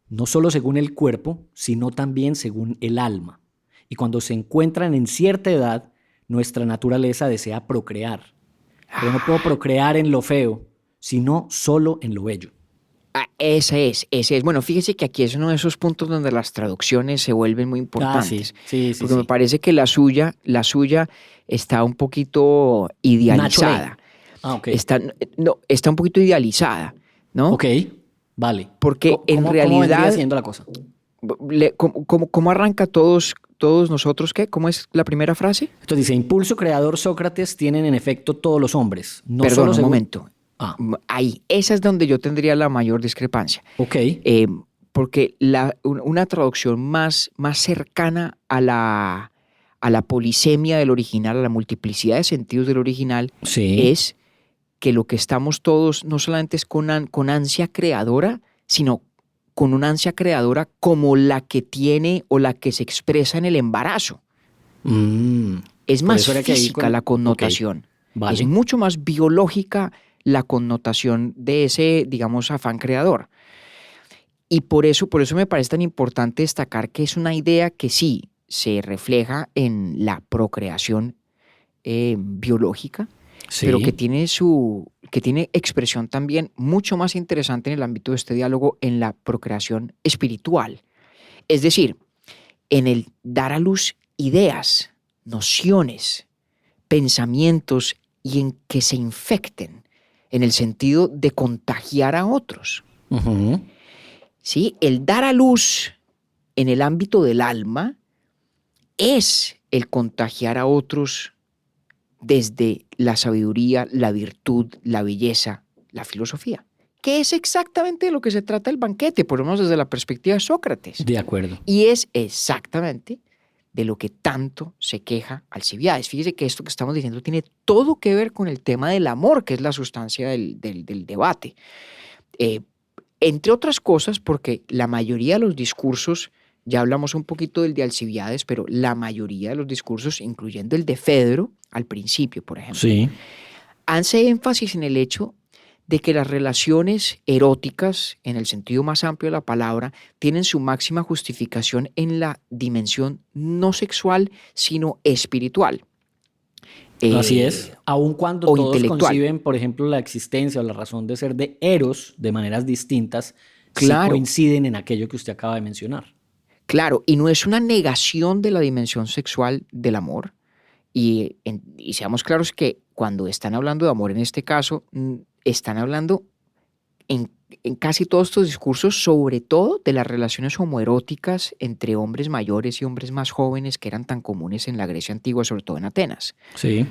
[SPEAKER 2] no solo según el cuerpo, sino también según el alma. Y cuando se encuentran en cierta edad, nuestra naturaleza desea procrear. Pero no puedo procrear en lo feo, sino solo en lo bello.
[SPEAKER 1] Ese es. Bueno, fíjese que aquí es uno de esos puntos donde las traducciones se vuelven muy importantes.
[SPEAKER 2] Sí.
[SPEAKER 1] Porque me parece que la suya está un poquito
[SPEAKER 2] Nacho Ley.
[SPEAKER 1] idealizada.
[SPEAKER 2] Ok.
[SPEAKER 1] Está un poquito idealizada, ¿no?
[SPEAKER 2] Ok, vale.
[SPEAKER 1] Porque en
[SPEAKER 2] ¿Cómo vendría
[SPEAKER 1] realidad,
[SPEAKER 2] siendo la cosa?
[SPEAKER 1] ¿cómo arranca todos nosotros qué? ¿Cómo es la primera frase?
[SPEAKER 2] Entonces dice, impulso creador Sócrates tienen en efecto todos los hombres. No
[SPEAKER 1] Perdón,
[SPEAKER 2] solo
[SPEAKER 1] un
[SPEAKER 2] según...
[SPEAKER 1] momento.
[SPEAKER 2] Ah,
[SPEAKER 1] Ahí, esa es donde yo tendría la mayor discrepancia.
[SPEAKER 2] ok.
[SPEAKER 1] Porque una traducción más cercana a la polisemia del original, a la multiplicidad de sentidos del original,
[SPEAKER 2] Sí.
[SPEAKER 1] es que lo que estamos todos no solamente es con ansia creadora, sino con una ansia creadora como la que tiene o la que se expresa en el embarazo. Es
[SPEAKER 2] Por
[SPEAKER 1] más
[SPEAKER 2] eso era que ahí
[SPEAKER 1] física la connotación.
[SPEAKER 2] Ok, vale.
[SPEAKER 1] Es mucho más biológica la connotación de ese, digamos, afán creador. Y por eso me parece tan importante destacar que es una idea que sí se refleja en la procreación biológica,
[SPEAKER 2] Sí.
[SPEAKER 1] pero que tiene expresión también mucho más interesante en el ámbito de este diálogo en la procreación espiritual. Es decir, en el dar a luz ideas, nociones, pensamientos y en que se infecten, en el sentido de contagiar a otros.
[SPEAKER 2] Ujú.
[SPEAKER 1] ¿Sí? El dar a luz en el ámbito del alma es el contagiar a otros desde la sabiduría, la virtud, la belleza, la filosofía, que es exactamente de lo que se trata el banquete, por lo menos desde la perspectiva de Sócrates.
[SPEAKER 2] De acuerdo.
[SPEAKER 1] Y es exactamente de lo que tanto se queja Alcibiades. Fíjese que esto que estamos diciendo tiene todo que ver con el tema del amor, que es la sustancia del debate. Entre otras cosas, porque la mayoría de los discursos, ya hablamos un poquito del de Alcibiades, pero la mayoría de los discursos, incluyendo el de Fedro, al principio, por ejemplo,
[SPEAKER 2] Sí.
[SPEAKER 1] hace énfasis en el hecho de que las relaciones eróticas, en el sentido más amplio de la palabra, tienen su máxima justificación en la dimensión no sexual, sino espiritual.
[SPEAKER 2] Así es. Aun cuando
[SPEAKER 1] o
[SPEAKER 2] todos
[SPEAKER 1] intelectual.
[SPEAKER 2] conciben, por ejemplo, la existencia o la razón de ser de Eros de maneras distintas, sí
[SPEAKER 1] Claro.
[SPEAKER 2] coinciden en aquello que usted acaba de mencionar.
[SPEAKER 1] Claro, y no es una negación de la dimensión sexual del amor. Y seamos claros que cuando están hablando de amor en este caso, están hablando en casi todos estos discursos, sobre todo de las relaciones homoeróticas entre hombres mayores y hombres más jóvenes que eran tan comunes en la Grecia antigua, sobre todo en Atenas.
[SPEAKER 2] Sí.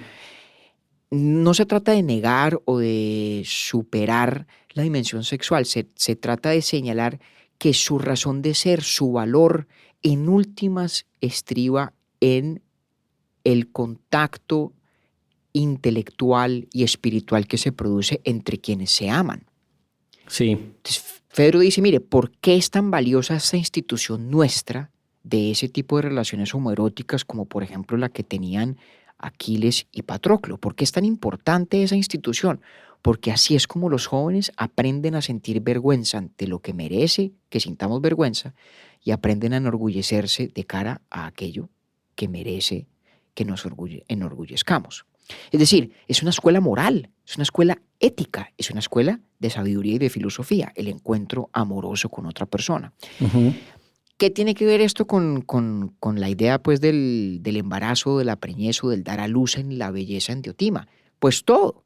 [SPEAKER 1] No se trata de negar o de superar la dimensión sexual, se trata de señalar que su razón de ser, su valor, en últimas estriba en el contacto intelectual y espiritual que se produce entre quienes se aman.
[SPEAKER 2] Sí.
[SPEAKER 1] Entonces, Fedro dice, mire, ¿por qué es tan valiosa esta institución nuestra de ese tipo de relaciones homoeróticas como por ejemplo la que tenían Aquiles y Patroclo? ¿Por qué es tan importante esa institución? Porque así es como los jóvenes aprenden a sentir vergüenza ante lo que merece que sintamos vergüenza y aprenden a enorgullecerse de cara a aquello que merece que nos enorgullezcamos. Es decir, es una escuela moral, es una escuela ética, es una escuela de sabiduría y de filosofía, el encuentro amoroso con otra persona.
[SPEAKER 2] Ujú.
[SPEAKER 1] ¿Qué tiene que ver esto con la idea pues, del embarazo, de la preñez o del dar a luz en la belleza en Diotima? Pues todo,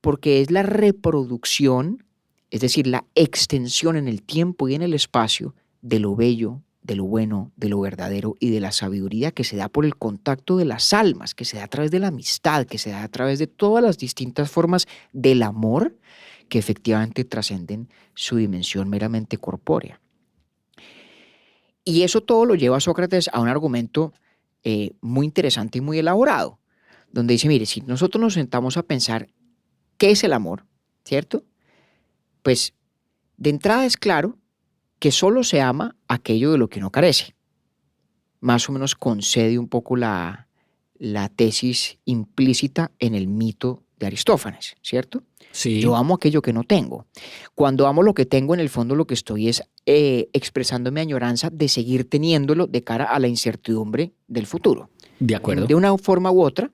[SPEAKER 1] porque es la reproducción, es decir, la extensión en el tiempo y en el espacio de lo bello, de lo bueno, de lo verdadero y de la sabiduría que se da por el contacto de las almas, que se da a través de la amistad, que se da a través de todas las distintas formas del amor que efectivamente trascenden su dimensión meramente corpórea. Y eso todo lo lleva a Sócrates a un argumento muy interesante y muy elaborado, donde dice, mire, si nosotros nos sentamos a pensar qué es el amor, ¿cierto? Pues de entrada es claro que solo se ama aquello de lo que no carece. Más o menos concede un poco la tesis implícita en el mito de Aristófanes, ¿cierto?
[SPEAKER 2] Sí.
[SPEAKER 1] Yo amo aquello que no tengo. Cuando amo lo que tengo, en el fondo lo que estoy es expresando mi añoranza de seguir teniéndolo de cara a la incertidumbre del futuro.
[SPEAKER 2] De acuerdo.
[SPEAKER 1] De una forma u otra,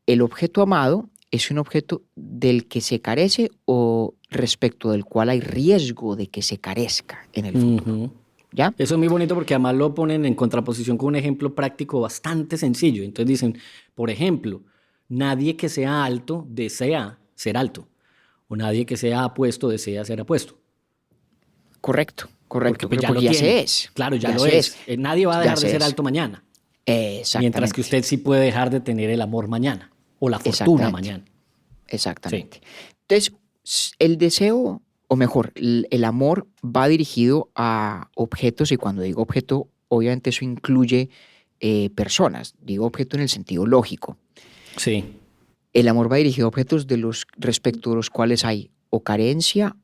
[SPEAKER 1] el objeto amado es un objeto del que se carece o respecto del cual hay riesgo de que se carezca en el futuro.
[SPEAKER 2] Ujú.
[SPEAKER 1] ¿Ya?
[SPEAKER 2] Eso es muy bonito porque además lo ponen en contraposición con un ejemplo práctico bastante sencillo. Entonces dicen, por ejemplo, nadie que sea alto desea ser alto, o nadie que sea apuesto desea ser apuesto,
[SPEAKER 1] Correcto,
[SPEAKER 2] porque
[SPEAKER 1] correcto.
[SPEAKER 2] pues
[SPEAKER 1] Pero
[SPEAKER 2] ya
[SPEAKER 1] porque
[SPEAKER 2] lo
[SPEAKER 1] ya
[SPEAKER 2] tiene.
[SPEAKER 1] se es.
[SPEAKER 2] Claro, ya
[SPEAKER 1] Ya
[SPEAKER 2] lo
[SPEAKER 1] se
[SPEAKER 2] es.
[SPEAKER 1] es.
[SPEAKER 2] Nadie va a
[SPEAKER 1] Ya
[SPEAKER 2] dejar de
[SPEAKER 1] se
[SPEAKER 2] ser
[SPEAKER 1] es.
[SPEAKER 2] alto mañana,
[SPEAKER 1] Exactamente.
[SPEAKER 2] mientras que usted sí puede dejar de tener el amor mañana, o la fortuna
[SPEAKER 1] Exactamente.
[SPEAKER 2] mañana.
[SPEAKER 1] Exactamente. Entonces, el deseo, o mejor, el amor va dirigido a objetos, y cuando digo objeto, obviamente eso incluye personas. Digo objeto en el sentido lógico.
[SPEAKER 2] Sí,
[SPEAKER 1] El amor va dirigido a objetos respecto de los cuales hay o carencia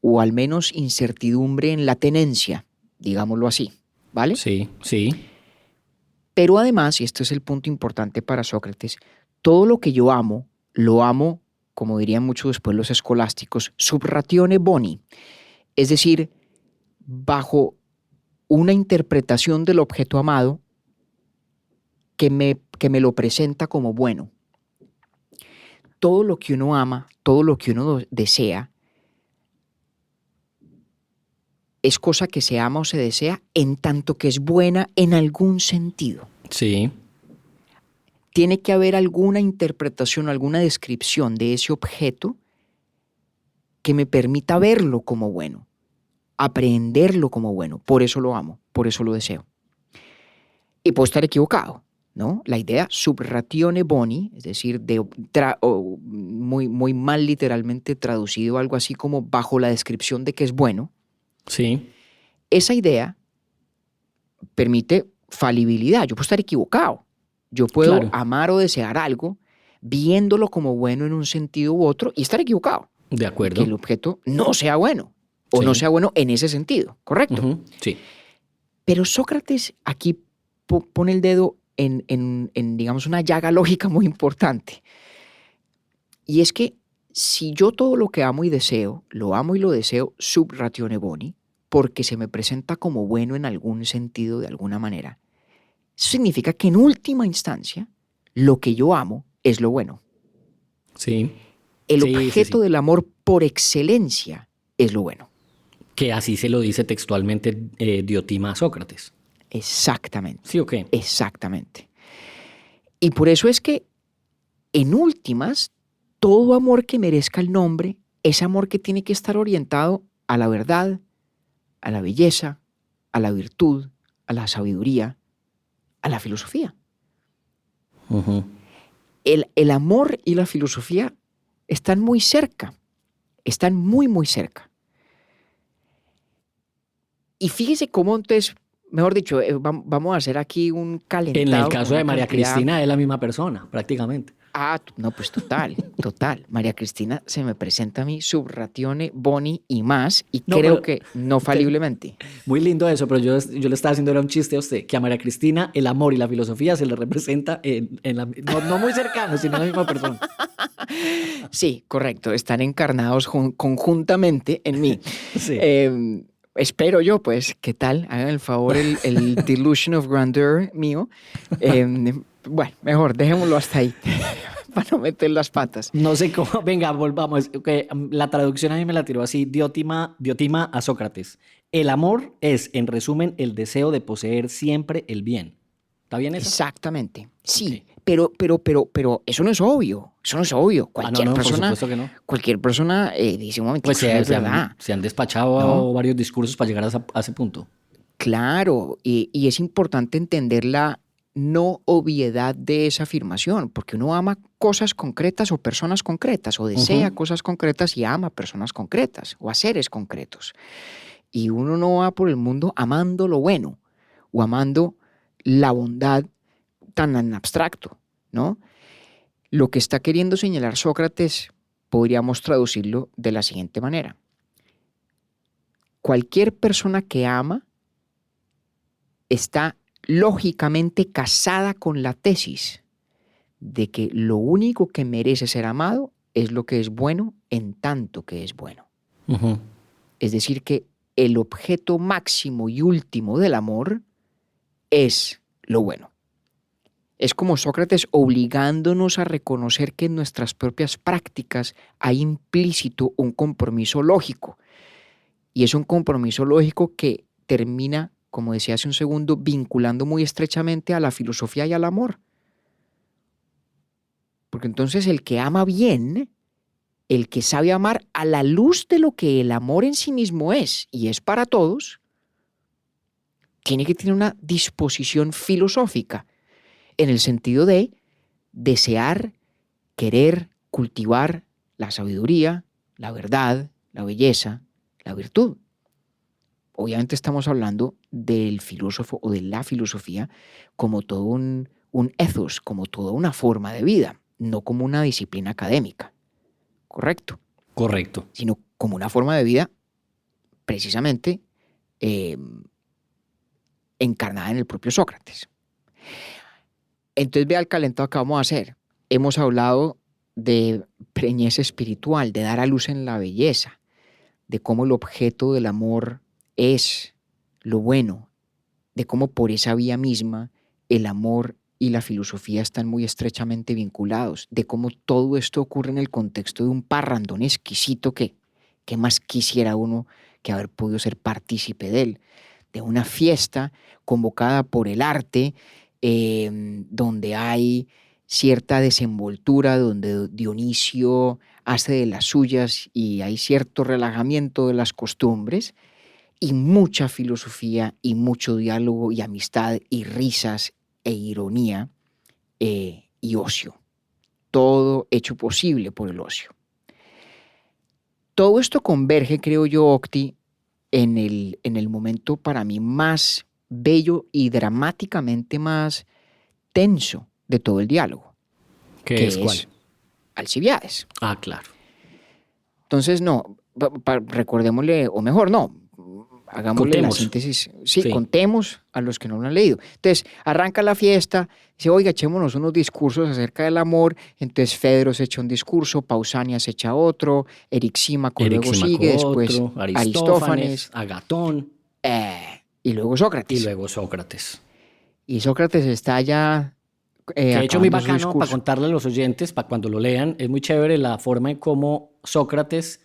[SPEAKER 1] o al menos incertidumbre en la tenencia, digámoslo así, ¿vale?
[SPEAKER 2] sí, sí.
[SPEAKER 1] Pero además, y este es el punto importante para Sócrates, todo lo que yo amo, lo amo, como dirían muchos después los escolásticos, sub ratione boni, es decir, bajo una interpretación del objeto amado que me lo presenta como bueno. Todo lo que uno ama, todo lo que uno desea, es cosa que se ama o se desea en tanto que es buena en algún sentido.
[SPEAKER 2] Sí,
[SPEAKER 1] Tiene que haber alguna interpretación, alguna descripción de ese objeto que me permita verlo como bueno, aprehenderlo como bueno. Por eso lo amo, por eso lo deseo. Y puedo estar equivocado, ¿no? La idea sub ratione boni, es decir, muy mal literalmente traducido, algo así como bajo la descripción de que es bueno,
[SPEAKER 2] sí,
[SPEAKER 1] esa idea permite falibilidad. Yo puedo estar equivocado. Yo puedo
[SPEAKER 2] claro,
[SPEAKER 1] amar o desear algo viéndolo como bueno en un sentido u otro y estar equivocado.
[SPEAKER 2] de
[SPEAKER 1] Y que
[SPEAKER 2] acuerdo.
[SPEAKER 1] el objeto no sea bueno o no
[SPEAKER 2] Sí,
[SPEAKER 1] sea bueno en ese sentido, ¿correcto?
[SPEAKER 2] sí,
[SPEAKER 1] Pero Sócrates aquí pone el dedo en, digamos, una llaga lógica muy importante. Y es que si yo todo lo que amo y deseo, lo amo y lo deseo sub ratione boni, porque se me presenta como bueno en algún sentido, de alguna manera, eso significa que en última instancia, lo que yo amo es lo bueno.
[SPEAKER 2] sí,
[SPEAKER 1] El
[SPEAKER 2] sí, sí,
[SPEAKER 1] objeto
[SPEAKER 2] sí.
[SPEAKER 1] del amor por excelencia es lo bueno.
[SPEAKER 2] Que así se lo dice textualmente Diotima a Sócrates.
[SPEAKER 1] Exactamente,
[SPEAKER 2] ¿Sí o qué?
[SPEAKER 1] exactamente. Y por eso es que, en últimas, todo amor que merezca el nombre es amor que tiene que estar orientado a la verdad, a la belleza, a la virtud, a la sabiduría, a la filosofía.
[SPEAKER 2] Ujú.
[SPEAKER 1] El amor y la filosofía están muy cerca, están muy, muy cerca. Y fíjese cómo entonces, mejor dicho, vamos a hacer aquí un
[SPEAKER 2] En el
[SPEAKER 1] calentado con
[SPEAKER 2] caso
[SPEAKER 1] una
[SPEAKER 2] de María
[SPEAKER 1] cantidad.
[SPEAKER 2] Cristina es la misma persona, prácticamente.
[SPEAKER 1] No, pues total, total. María Cristina se me presenta a mí sub ratione boni y más, y
[SPEAKER 2] No,
[SPEAKER 1] creo
[SPEAKER 2] pero
[SPEAKER 1] que no faliblemente.
[SPEAKER 2] muy lindo eso, pero yo le estaba haciendo era un chiste a usted, que a María Cristina el amor y la filosofía se le representa no muy cercanos, sino en la misma persona.
[SPEAKER 1] Sí, correcto, están encarnados conjuntamente en mí.
[SPEAKER 2] Sí.
[SPEAKER 1] Espero yo, pues, ¿qué tal? Hagan el favor el delusion of grandeur mío. Bueno, mejor, dejémoslo hasta ahí, para no meter las patas.
[SPEAKER 2] No sé cómo, venga, volvamos. La traducción a mí me la tiró así, Diotima a Sócrates. El amor es, en resumen, el deseo de poseer siempre el bien. ¿Está bien eso?
[SPEAKER 1] Exactamente, sí,
[SPEAKER 2] Ok.
[SPEAKER 1] pero eso no es obvio, eso no es obvio.
[SPEAKER 2] No, por supuesto que no.
[SPEAKER 1] Cualquier persona dice un momento,
[SPEAKER 2] Pues
[SPEAKER 1] eso no es verdad,
[SPEAKER 2] se han despachado
[SPEAKER 1] ¿no?
[SPEAKER 2] varios discursos para llegar a ese punto.
[SPEAKER 1] Claro, y es importante entender la no obviedad de esa afirmación, porque uno ama cosas concretas o personas concretas, o desea
[SPEAKER 2] Ujú.
[SPEAKER 1] cosas concretas y ama personas concretas, o a seres concretos. Y uno no va por el mundo amando lo bueno, o amando la bondad tan en abstracto, ¿no? Lo que está queriendo señalar Sócrates podríamos traducirlo de la siguiente manera. Cualquier persona que ama está lógicamente casada con la tesis de que lo único que merece ser amado es lo que es bueno en tanto que es bueno.
[SPEAKER 2] Ujú.
[SPEAKER 1] Es decir, que el objeto máximo y último del amor es lo bueno. Es como Sócrates obligándonos a reconocer que en nuestras propias prácticas hay implícito un compromiso lógico. Y es un compromiso lógico que termina, como decía hace un segundo, vinculando muy estrechamente a la filosofía y al amor. Porque entonces el que ama bien, el que sabe amar a la luz de lo que el amor en sí mismo es, y es para todos, tiene que tener una disposición filosófica, en el sentido de desear, querer, cultivar la sabiduría, la verdad, la belleza, la virtud. Obviamente estamos hablando del filósofo o de la filosofía como todo un ethos, como toda una forma de vida, no como una disciplina académica, ¿correcto?
[SPEAKER 2] Correcto.
[SPEAKER 1] Sino como una forma de vida precisamente encarnada en el propio Sócrates. Entonces vea el calentado que vamos a hacer. Hemos hablado de preñez espiritual, de dar a luz en la belleza, de cómo el objeto del amor es lo bueno, de cómo por esa vía misma el amor y la filosofía están muy estrechamente vinculados, de cómo todo esto ocurre en el contexto de un parrandón exquisito que más quisiera uno que haber podido ser partícipe de él, de una fiesta convocada por el arte, donde hay cierta desenvoltura, donde Dionisio hace de las suyas y hay cierto relajamiento de las costumbres y mucha filosofía y mucho diálogo y amistad y risas e ironía y ocio. Todo hecho posible por el ocio. Todo esto converge, creo yo, Octi, en el momento para mí más bello y dramáticamente más tenso de todo el diálogo.
[SPEAKER 2] ¿Qué es cuál?
[SPEAKER 1] Alcibiades.
[SPEAKER 2] Ah, claro.
[SPEAKER 1] Entonces, no, recordémosle, o mejor, no, hagámosle
[SPEAKER 2] Contemos.
[SPEAKER 1] la síntesis. Sí, contemos a los que no lo han leído. Entonces, arranca la fiesta, dice, oiga, echémonos unos discursos acerca del amor. Entonces, Fedro se echa un discurso, Pausanias se echa otro, Erixímaco luego sigue, después Aristófanes,
[SPEAKER 2] Agatón.
[SPEAKER 1] Y luego Sócrates. Y Sócrates está ya...
[SPEAKER 2] que de hecho muy bacano para contarle a los oyentes, para cuando lo lean, es muy chévere la forma en cómo Sócrates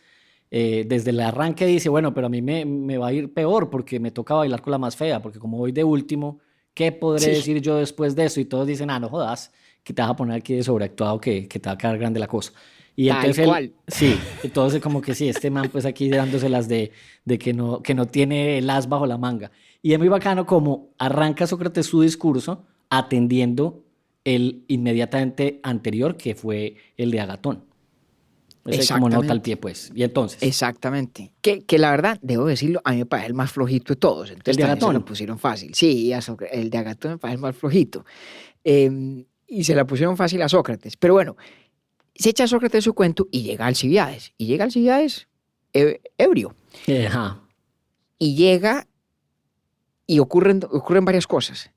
[SPEAKER 2] desde el arranque dice, bueno, pero a mí me va a ir peor porque me toca bailar con la más fea, porque como voy de último, ¿qué podré decir yo después de eso? Y todos dicen, no jodas, que te vas a poner aquí de sobreactuado, que te va a quedar grande la cosa. Y entonces entonces como que sí, este man pues aquí dándoselas de que no tiene el as bajo la manga. Y es muy bacano como arranca Sócrates su discurso atendiendo el inmediatamente anterior, que fue el de Agatón. Es como nota al pie, pues. Y entonces.
[SPEAKER 1] Exactamente. Que la verdad, debo decirlo, a mí me parece el más flojito de todos. Entonces,
[SPEAKER 2] ¿el de Agatón?
[SPEAKER 1] Se lo pusieron fácil. Sí, el de Agatón me parece el más flojito. Y se la pusieron fácil a Sócrates. Pero bueno, se echa Sócrates su cuento y llega Alcibiades. Y llega Alcibiades ebrio.
[SPEAKER 2] Ajá.
[SPEAKER 1] Y llega y ocurren varias cosas.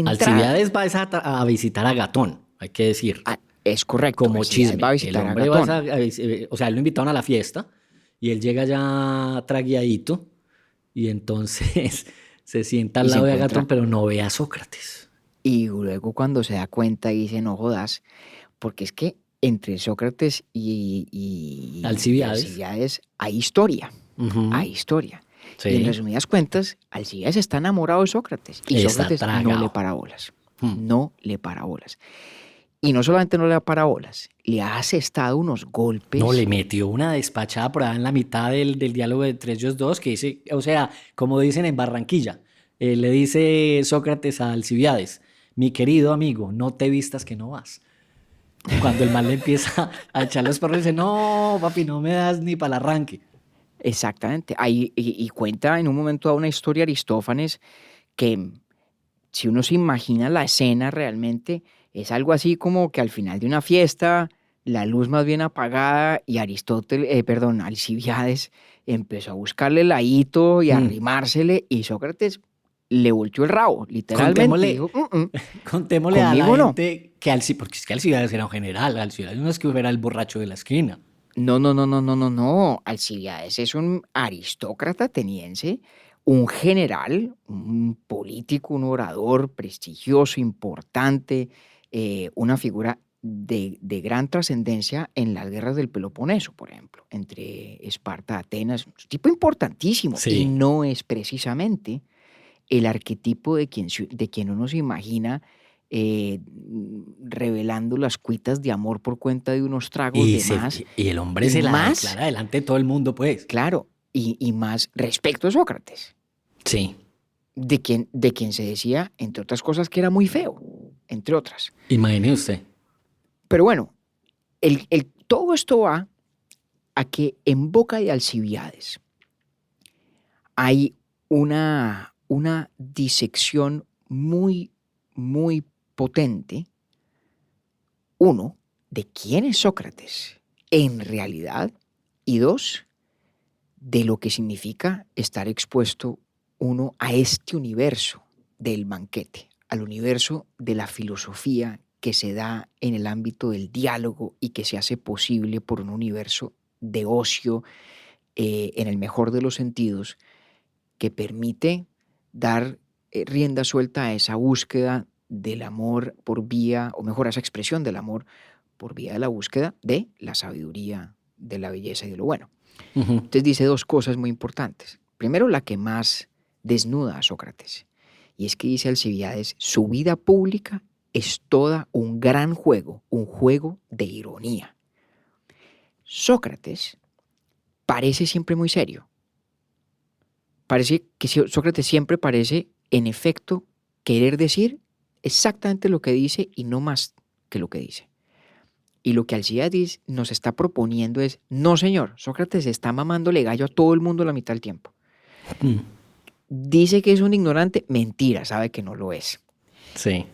[SPEAKER 2] Alcibiades va a visitar a Agatón, hay que decir.
[SPEAKER 1] Es correcto.
[SPEAKER 2] Como chisme.
[SPEAKER 1] Va a visitar
[SPEAKER 2] el hombre
[SPEAKER 1] a Agatón.
[SPEAKER 2] o sea, él lo invitaron a la fiesta y él llega ya tragueadito y entonces se sienta al lado de Agatón, pero no ve a Sócrates.
[SPEAKER 1] Y luego cuando se da cuenta dice, no jodas, porque es que entre Sócrates y Alcibiades hay historia. Hay historia. Sí. Y en resumidas cuentas, Alcibiades está enamorado de Sócrates. Y Sócrates no le para bolas. No le para bolas. Y no solamente no le da para bolas, le ha asestado unos golpes.
[SPEAKER 2] No, le metió una despachada por ahí en la mitad del diálogo entre ellos dos, que dice, o sea, como dicen en Barranquilla, le dice Sócrates a Alcibiades, mi querido amigo, no te vistas que no vas. Cuando el man le empieza a echar los perros, dice, no, papi, no me das ni para el arranque.
[SPEAKER 1] Exactamente. Ahí, y cuenta en un momento dado una historia Aristófanes que, si uno se imagina la escena realmente, es algo así como que al final de una fiesta, la luz más bien apagada y Alcibiades empezó a buscarle el ladito y a arrimársele y Sócrates le volteó el rabo, literalmente.
[SPEAKER 2] Contémosle a la gente que porque es que Alcibiades era un general, Alcibiades no es que era el borracho de la esquina.
[SPEAKER 1] No. Alcibiades es un aristócrata ateniense, un general, un político, un orador prestigioso, importante, una figura de gran trascendencia en las guerras del Peloponeso, por ejemplo, entre Esparta y Atenas, un tipo importantísimo, y
[SPEAKER 2] Sí.
[SPEAKER 1] no es precisamente el arquetipo de quien uno se imagina revelando las cuitas de amor por cuenta de unos tragos
[SPEAKER 2] Y,
[SPEAKER 1] de más,
[SPEAKER 2] y el hombre
[SPEAKER 1] y
[SPEAKER 2] se la
[SPEAKER 1] más,
[SPEAKER 2] declara delante de todo el mundo, pues.
[SPEAKER 1] claro, y más respecto a Sócrates,
[SPEAKER 2] Sí.
[SPEAKER 1] de quien se decía, entre otras cosas, que era muy feo, entre otras.
[SPEAKER 2] Imagine usted.
[SPEAKER 1] Pero bueno, todo esto va a que en boca de Alcibiades hay una disección muy, muy potente, uno, de quién es Sócrates en realidad, y dos, de lo que significa estar expuesto uno a este universo del banquete, al universo de la filosofía que se da en el ámbito del diálogo y que se hace posible por un universo de ocio, en el mejor de los sentidos, que permite dar rienda suelta a esa búsqueda del amor por vía, o mejor, a esa expresión del amor por vía de la búsqueda de la sabiduría, de la belleza y de lo bueno.
[SPEAKER 2] Ujú.
[SPEAKER 1] Entonces dice dos cosas muy importantes. Primero, la que más desnuda a Sócrates, y es que dice Alcibiades, su vida pública es toda un gran juego, un juego de ironía. Sócrates parece siempre muy serio. Parece que Sócrates siempre parece, en efecto, querer decir exactamente lo que dice y no más que lo que dice. Y lo que Alcibiades nos está proponiendo es, no señor, Sócrates está mamándole gallo a todo el mundo la mitad del tiempo.
[SPEAKER 2] Mm.
[SPEAKER 1] Dice que es un ignorante, mentira, sabe que no lo es.
[SPEAKER 2] Sí.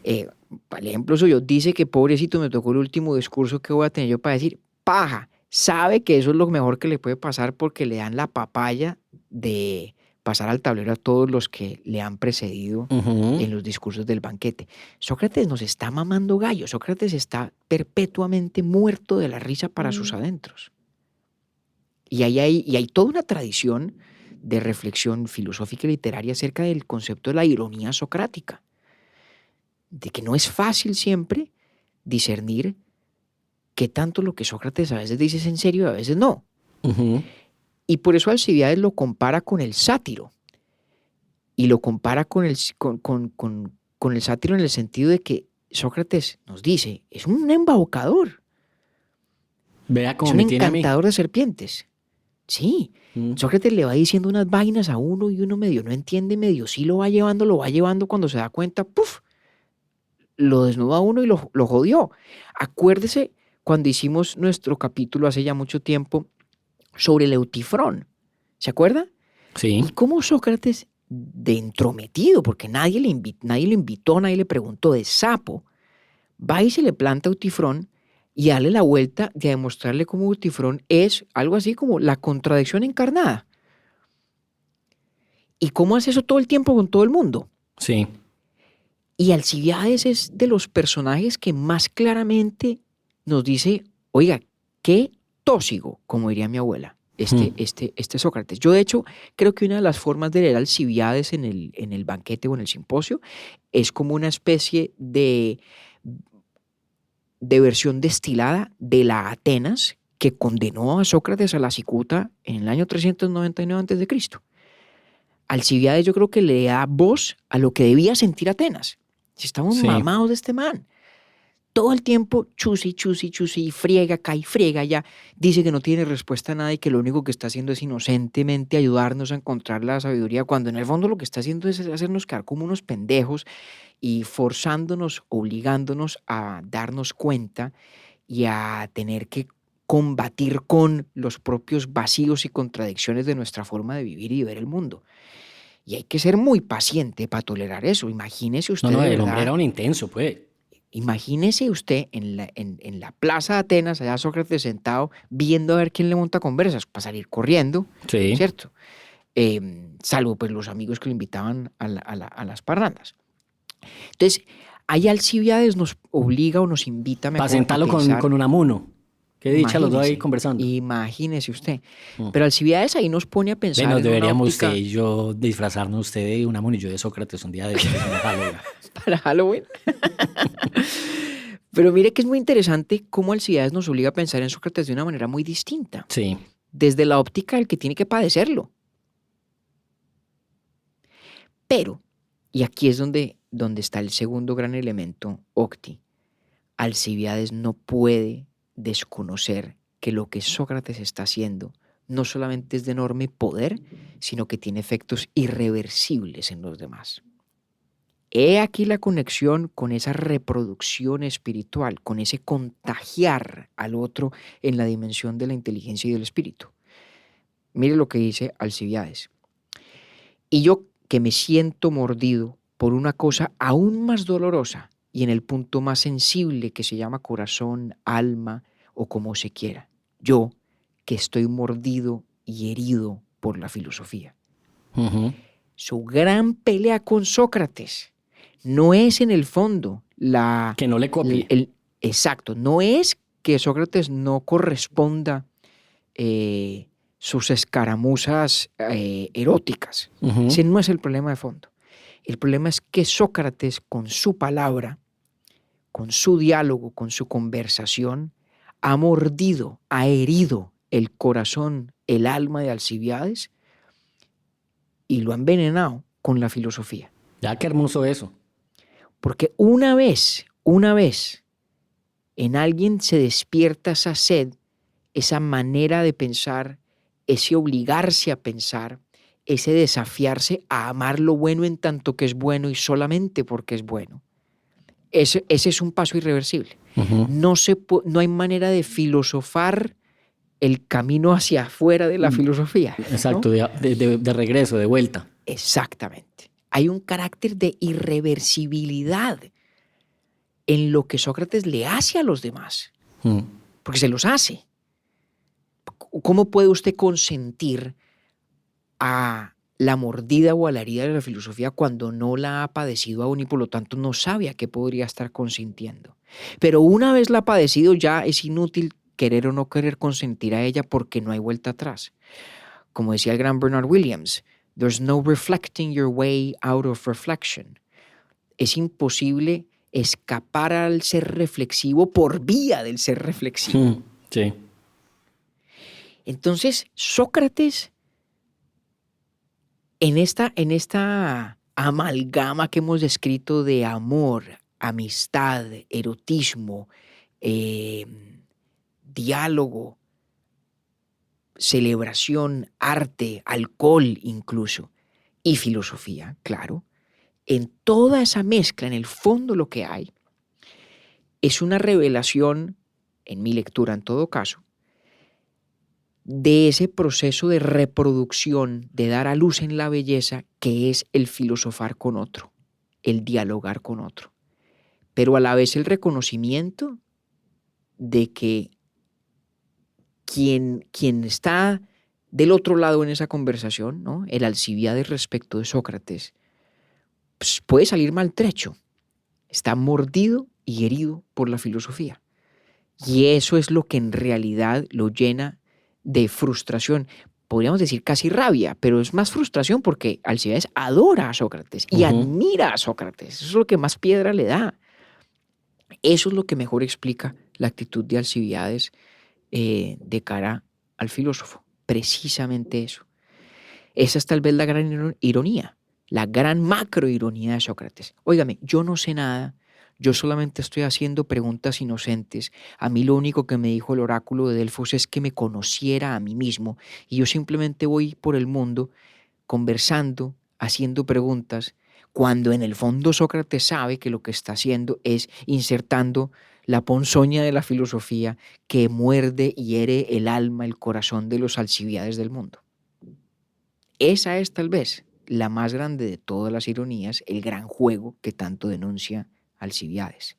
[SPEAKER 1] Por ejemplo suyo, dice que pobrecito me tocó el último discurso que voy a tener yo para decir, paja, sabe que eso es lo mejor que le puede pasar porque le dan la papaya de pasar al tablero a todos los que le han precedido
[SPEAKER 2] Ujú.
[SPEAKER 1] en los discursos del banquete. Sócrates nos está mamando gallo, Sócrates está perpetuamente muerto de la risa para sus adentros. Y hay toda una tradición de reflexión filosófica y literaria acerca del concepto de la ironía socrática, de que no es fácil siempre discernir qué tanto lo que Sócrates a veces dice es en serio y a veces no.
[SPEAKER 2] Ujú.
[SPEAKER 1] Y por eso Alcibiades lo compara con el sátiro. Y lo compara con el sátiro en el sentido de que Sócrates nos dice, es un embaucador,
[SPEAKER 2] Vea
[SPEAKER 1] es
[SPEAKER 2] cómo
[SPEAKER 1] un
[SPEAKER 2] me tiene a mí.
[SPEAKER 1] encantador de serpientes. Sí,
[SPEAKER 2] Mm.
[SPEAKER 1] Sócrates le va diciendo unas vainas a uno y uno medio no entiende, medio sí lo va llevando, cuando se da cuenta, ¡puf!, lo desnudó a uno y lo jodió. Acuérdese cuando hicimos nuestro capítulo hace ya mucho tiempo sobre el Eutifrón, ¿se acuerda?
[SPEAKER 2] Sí.
[SPEAKER 1] Y cómo Sócrates, de entrometido, porque nadie le invitó, nadie le preguntó, de sapo, va y se le planta a Eutifrón y dale la vuelta de demostrarle cómo Eutifrón es algo así como la contradicción encarnada. ¿Y cómo hace eso todo el tiempo con todo el mundo?
[SPEAKER 2] Sí.
[SPEAKER 1] Y Alcibiades es de los personajes que más claramente nos dice, oiga, qué tóxico, como diría mi abuela, este Sócrates. Yo, de hecho, creo que una de las formas de leer Alcibiades en el banquete o en el simposio es como una especie de versión destilada de la Atenas que condenó a Sócrates a la cicuta en el año 399 a.C. Alcibiades yo creo que le da voz a lo que debía sentir Atenas. Si estamos
[SPEAKER 2] Sí.
[SPEAKER 1] mamados de este man. Todo el tiempo chusi, friega acá y friega allá. Dice que no tiene respuesta a nada y que lo único que está haciendo es inocentemente ayudarnos a encontrar la sabiduría, cuando en el fondo lo que está haciendo es hacernos quedar como unos pendejos y forzándonos, obligándonos a darnos cuenta y a tener que combatir con los propios vacíos y contradicciones de nuestra forma de vivir y de ver el mundo. Y hay que ser muy paciente para tolerar eso. Imagínese usted,
[SPEAKER 2] No,
[SPEAKER 1] de
[SPEAKER 2] el hombre
[SPEAKER 1] verdad,
[SPEAKER 2] era un intenso, pues.
[SPEAKER 1] imagínese usted en la plaza de Atenas, allá Sócrates sentado, viendo a ver quién le monta conversas, para salir corriendo,
[SPEAKER 2] Sí.
[SPEAKER 1] ¿cierto? Salvo pues los amigos que lo invitaban a las parrandas. Entonces, ahí Alcibiades nos obliga o nos invita mejor
[SPEAKER 2] Para sentarlo
[SPEAKER 1] a pensar,
[SPEAKER 2] con Unamuno. Qué dicha los dos ahí
[SPEAKER 1] Imagínese,
[SPEAKER 2] conversando.
[SPEAKER 1] imagínese usted.
[SPEAKER 2] Mm.
[SPEAKER 1] Pero Alcibiades ahí nos pone a pensar
[SPEAKER 2] Nos
[SPEAKER 1] en una
[SPEAKER 2] deberíamos usted
[SPEAKER 1] óptica
[SPEAKER 2] y yo disfrazarnos usted de Unamuno y yo de Sócrates un día de estos en Halloween.
[SPEAKER 1] para Halloween. Pero mire que es muy interesante cómo Alcibiades nos obliga a pensar en Sócrates de una manera muy distinta,
[SPEAKER 2] Sí.
[SPEAKER 1] desde la óptica del que tiene que padecerlo. Pero, y aquí es donde está el segundo gran elemento, Octi, Alcibiades no puede desconocer que lo que Sócrates está haciendo no solamente es de enorme poder, sino que tiene efectos irreversibles en los demás. He aquí la conexión con esa reproducción espiritual, con ese contagiar al otro en la dimensión de la inteligencia y del espíritu. Mire lo que dice Alcibiades. Y yo que me siento mordido por una cosa aún más dolorosa y en el punto más sensible que se llama corazón, alma o como se quiera. Yo que estoy mordido y herido por la filosofía.
[SPEAKER 2] Ujú.
[SPEAKER 1] Su gran pelea con Sócrates no es en el fondo
[SPEAKER 2] Que no le copie.
[SPEAKER 1] exacto, no es que Sócrates no corresponda sus escaramuzas eróticas.
[SPEAKER 2] Ujú.
[SPEAKER 1] Ese no es el problema de fondo. El problema es que Sócrates, con su palabra, con su diálogo, con su conversación, ha mordido, ha herido el corazón, el alma de Alcibiades y lo ha envenenado con la filosofía.
[SPEAKER 2] Ya, qué hermoso eso.
[SPEAKER 1] Porque una vez en alguien se despierta esa sed, esa manera de pensar, ese obligarse a pensar, ese desafiarse a amar lo bueno en tanto que es bueno y solamente porque es bueno. Ese es un paso irreversible.
[SPEAKER 2] Ujú.
[SPEAKER 1] No hay manera de filosofar el camino hacia afuera de la filosofía. ¿no?
[SPEAKER 2] Exacto, de regreso, de vuelta.
[SPEAKER 1] Exactamente. Hay un carácter de irreversibilidad en lo que Sócrates le hace a los demás,
[SPEAKER 2] Mm.
[SPEAKER 1] porque se los hace. ¿Cómo puede usted consentir a la mordida o a la herida de la filosofía cuando no la ha padecido aún y por lo tanto no sabe a qué podría estar consintiendo? Pero una vez la ha padecido ya es inútil querer o no querer consentir a ella porque no hay vuelta atrás. Como decía el gran Bernard Williams, there's no reflecting your way out of reflection. Es imposible escapar al ser reflexivo por vía del ser reflexivo.
[SPEAKER 2] Mm. Sí.
[SPEAKER 1] Entonces, Sócrates, en esta amalgama que hemos descrito de amor, amistad, erotismo, diálogo, celebración, arte, alcohol incluso, y filosofía, claro, en toda esa mezcla, en el fondo lo que hay es una revelación, en mi lectura en todo caso, de ese proceso de reproducción, de dar a luz en la belleza, que es el filosofar con otro, el dialogar con otro, pero a la vez el reconocimiento de que quien está del otro lado en esa conversación, ¿no? El Alcibiades respecto de Sócrates, pues puede salir maltrecho, está mordido y herido por la filosofía. Y eso es lo que en realidad lo llena de frustración. Podríamos decir casi rabia, pero es más frustración porque Alcibiades adora a Sócrates y admira a Sócrates. Eso es lo que más piedra le da. Eso es lo que mejor explica la actitud de Alcibiades de cara al filósofo. Precisamente eso. Esa es tal vez la gran ironía, la gran macroironía de Sócrates. Óigame, yo no sé nada. Yo solamente estoy haciendo preguntas inocentes. A mí lo único que me dijo el oráculo de Delfos es que me conociera a mí mismo. Y yo simplemente voy por el mundo conversando, haciendo preguntas, cuando en el fondo Sócrates sabe que lo que está haciendo es insertando la ponzoña de la filosofía que muerde y hiere el alma, el corazón de los Alcibiades del mundo. Esa es tal vez la más grande de todas las ironías, el gran juego que tanto denuncia Alcibiades.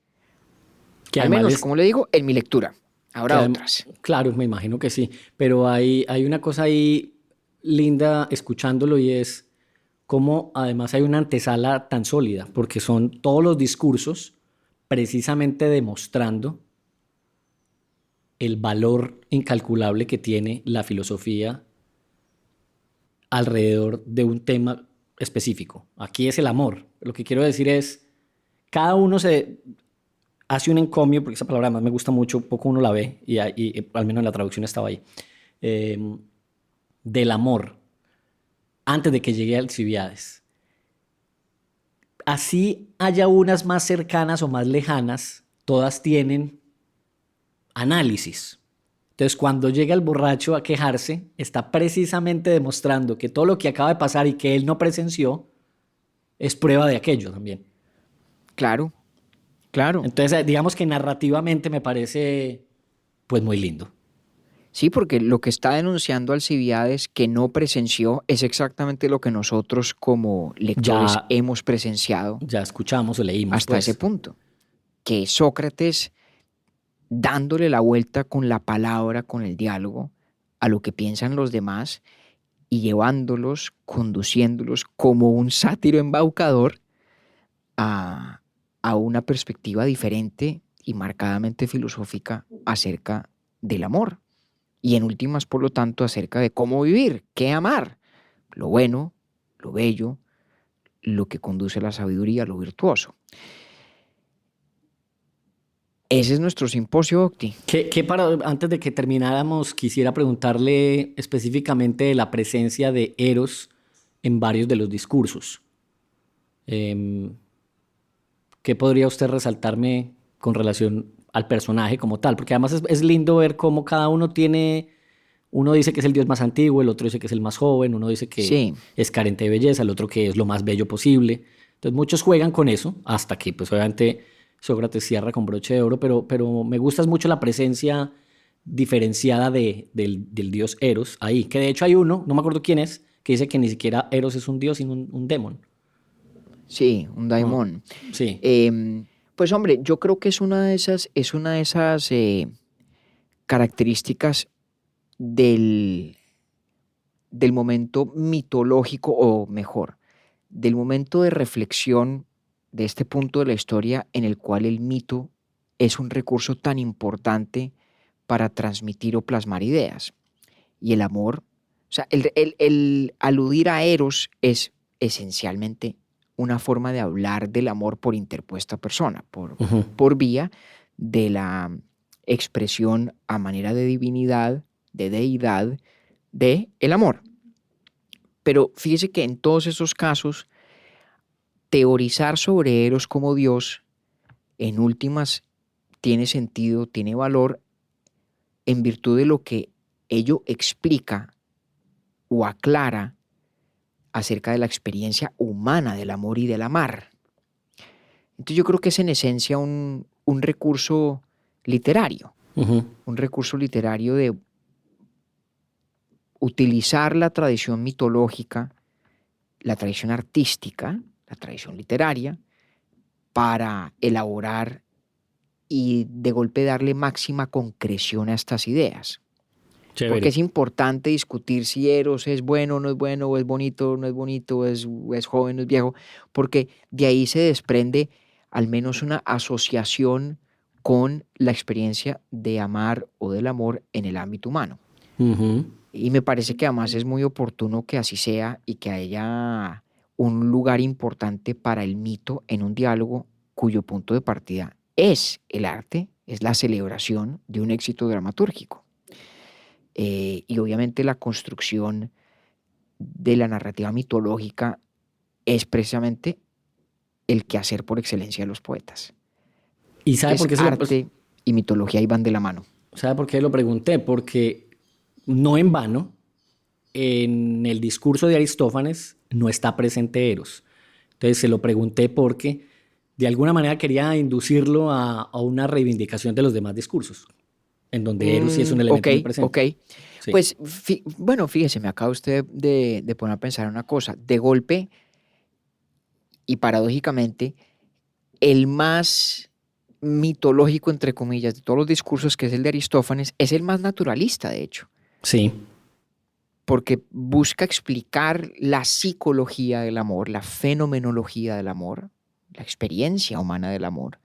[SPEAKER 2] Que
[SPEAKER 1] al menos, como le digo, en mi lectura. Habrá otras.
[SPEAKER 2] Claro, me imagino que sí. Pero hay una cosa ahí linda escuchándolo y es cómo además hay una antesala tan sólida, porque son todos los discursos precisamente demostrando el valor incalculable que tiene la filosofía alrededor de un tema específico. Aquí es el amor. Lo que quiero decir es, cada uno se hace un encomio, porque esa palabra además me gusta mucho, poco uno la ve, y al menos en la traducción estaba ahí, del amor, antes de que llegue a Alcibiades. Así haya unas más cercanas o más lejanas, todas tienen análisis. Entonces, cuando llega el borracho a quejarse, está precisamente demostrando que todo lo que acaba de pasar y que él no presenció es prueba de aquello también.
[SPEAKER 1] Claro, claro.
[SPEAKER 2] Entonces, digamos que narrativamente me parece pues muy lindo.
[SPEAKER 1] Sí, porque lo que está denunciando Alcibiades que no presenció es exactamente lo que nosotros como lectores
[SPEAKER 2] Ya,
[SPEAKER 1] hemos presenciado
[SPEAKER 2] ya escuchamos o leímos,
[SPEAKER 1] hasta ese
[SPEAKER 2] pues.
[SPEAKER 1] punto. Que Sócrates, dándole la vuelta con la palabra, con el diálogo, a lo que piensan los demás y llevándolos, conduciéndolos como un sátiro embaucador a, a una perspectiva diferente y marcadamente filosófica acerca del amor. Y en últimas, por lo tanto, acerca de cómo vivir, qué amar, lo bueno, lo bello, lo que conduce a la sabiduría, lo virtuoso. Ese es nuestro simposio, Octi.
[SPEAKER 2] Antes de que termináramos, quisiera preguntarle específicamente de la presencia de Eros en varios de los discursos. ¿Qué podría usted resaltarme con relación al personaje como tal? Porque además es lindo ver cómo cada uno tiene... Uno dice que es el dios más antiguo, el otro dice que es el más joven, uno dice que
[SPEAKER 1] Sí,
[SPEAKER 2] es carente de belleza, el otro que es lo más bello posible. Entonces muchos juegan con eso, hasta que pues obviamente Sócrates cierra con broche de oro, pero me gusta mucho la presencia diferenciada del dios Eros ahí, que de hecho hay uno, no me acuerdo quién es, que dice que ni siquiera Eros es un dios, sino un demon.
[SPEAKER 1] sí, un
[SPEAKER 2] Ah,
[SPEAKER 1] daimón.
[SPEAKER 2] sí.
[SPEAKER 1] Pues hombre, yo creo que es una de esas características del, del momento mitológico, o mejor, del momento de reflexión de este punto de la historia en el cual el mito es un recurso tan importante para transmitir o plasmar ideas. Y el amor, o sea, el aludir a Eros es esencialmente una forma de hablar del amor por interpuesta persona,
[SPEAKER 2] Ujú.
[SPEAKER 1] por vía de la expresión a manera de divinidad, de deidad, de el amor. Pero fíjese que en todos esos casos, teorizar sobre Eros como Dios, en últimas, tiene sentido, tiene valor en virtud de lo que ello explica o aclara acerca de la experiencia humana del amor y del amar. Entonces yo creo que es en esencia un recurso literario,
[SPEAKER 2] Ujú.
[SPEAKER 1] un recurso literario de utilizar la tradición mitológica, la tradición artística, la tradición literaria, para elaborar y de golpe darle máxima concreción a estas ideas. Porque
[SPEAKER 2] Chévere.
[SPEAKER 1] es importante discutir si Eros es bueno o no es bueno, o es bonito o no es bonito, o es joven o es viejo, porque de ahí se desprende al menos una asociación con la experiencia de amar o del amor en el ámbito humano.
[SPEAKER 2] Ujú.
[SPEAKER 1] Y me parece que además es muy oportuno que así sea y que haya un lugar importante para el mito en un diálogo cuyo punto de partida es el arte, es la celebración de un éxito dramatúrgico. Y obviamente la construcción de la narrativa mitológica es precisamente el quehacer por excelencia de los poetas.
[SPEAKER 2] ¿Y sabe por
[SPEAKER 1] Entonces,
[SPEAKER 2] qué
[SPEAKER 1] arte y mitología ahí van de la mano.
[SPEAKER 2] sabe por qué lo pregunté? Porque no en vano, en el discurso de Aristófanes no está presente Eros. Entonces se lo pregunté porque de alguna manera quería inducirlo a una reivindicación de los demás discursos, en donde Eros sí es un
[SPEAKER 1] Ok,
[SPEAKER 2] elemento muy
[SPEAKER 1] ok.
[SPEAKER 2] presente. Sí.
[SPEAKER 1] Pues bueno, fíjese, me acaba usted de poner a pensar una cosa. De golpe y paradójicamente, el más mitológico, entre comillas, de todos los discursos, que es el de Aristófanes, es el más naturalista, de hecho,
[SPEAKER 2] Sí.
[SPEAKER 1] porque busca explicar la psicología del amor, la fenomenología del amor, la experiencia humana del amor,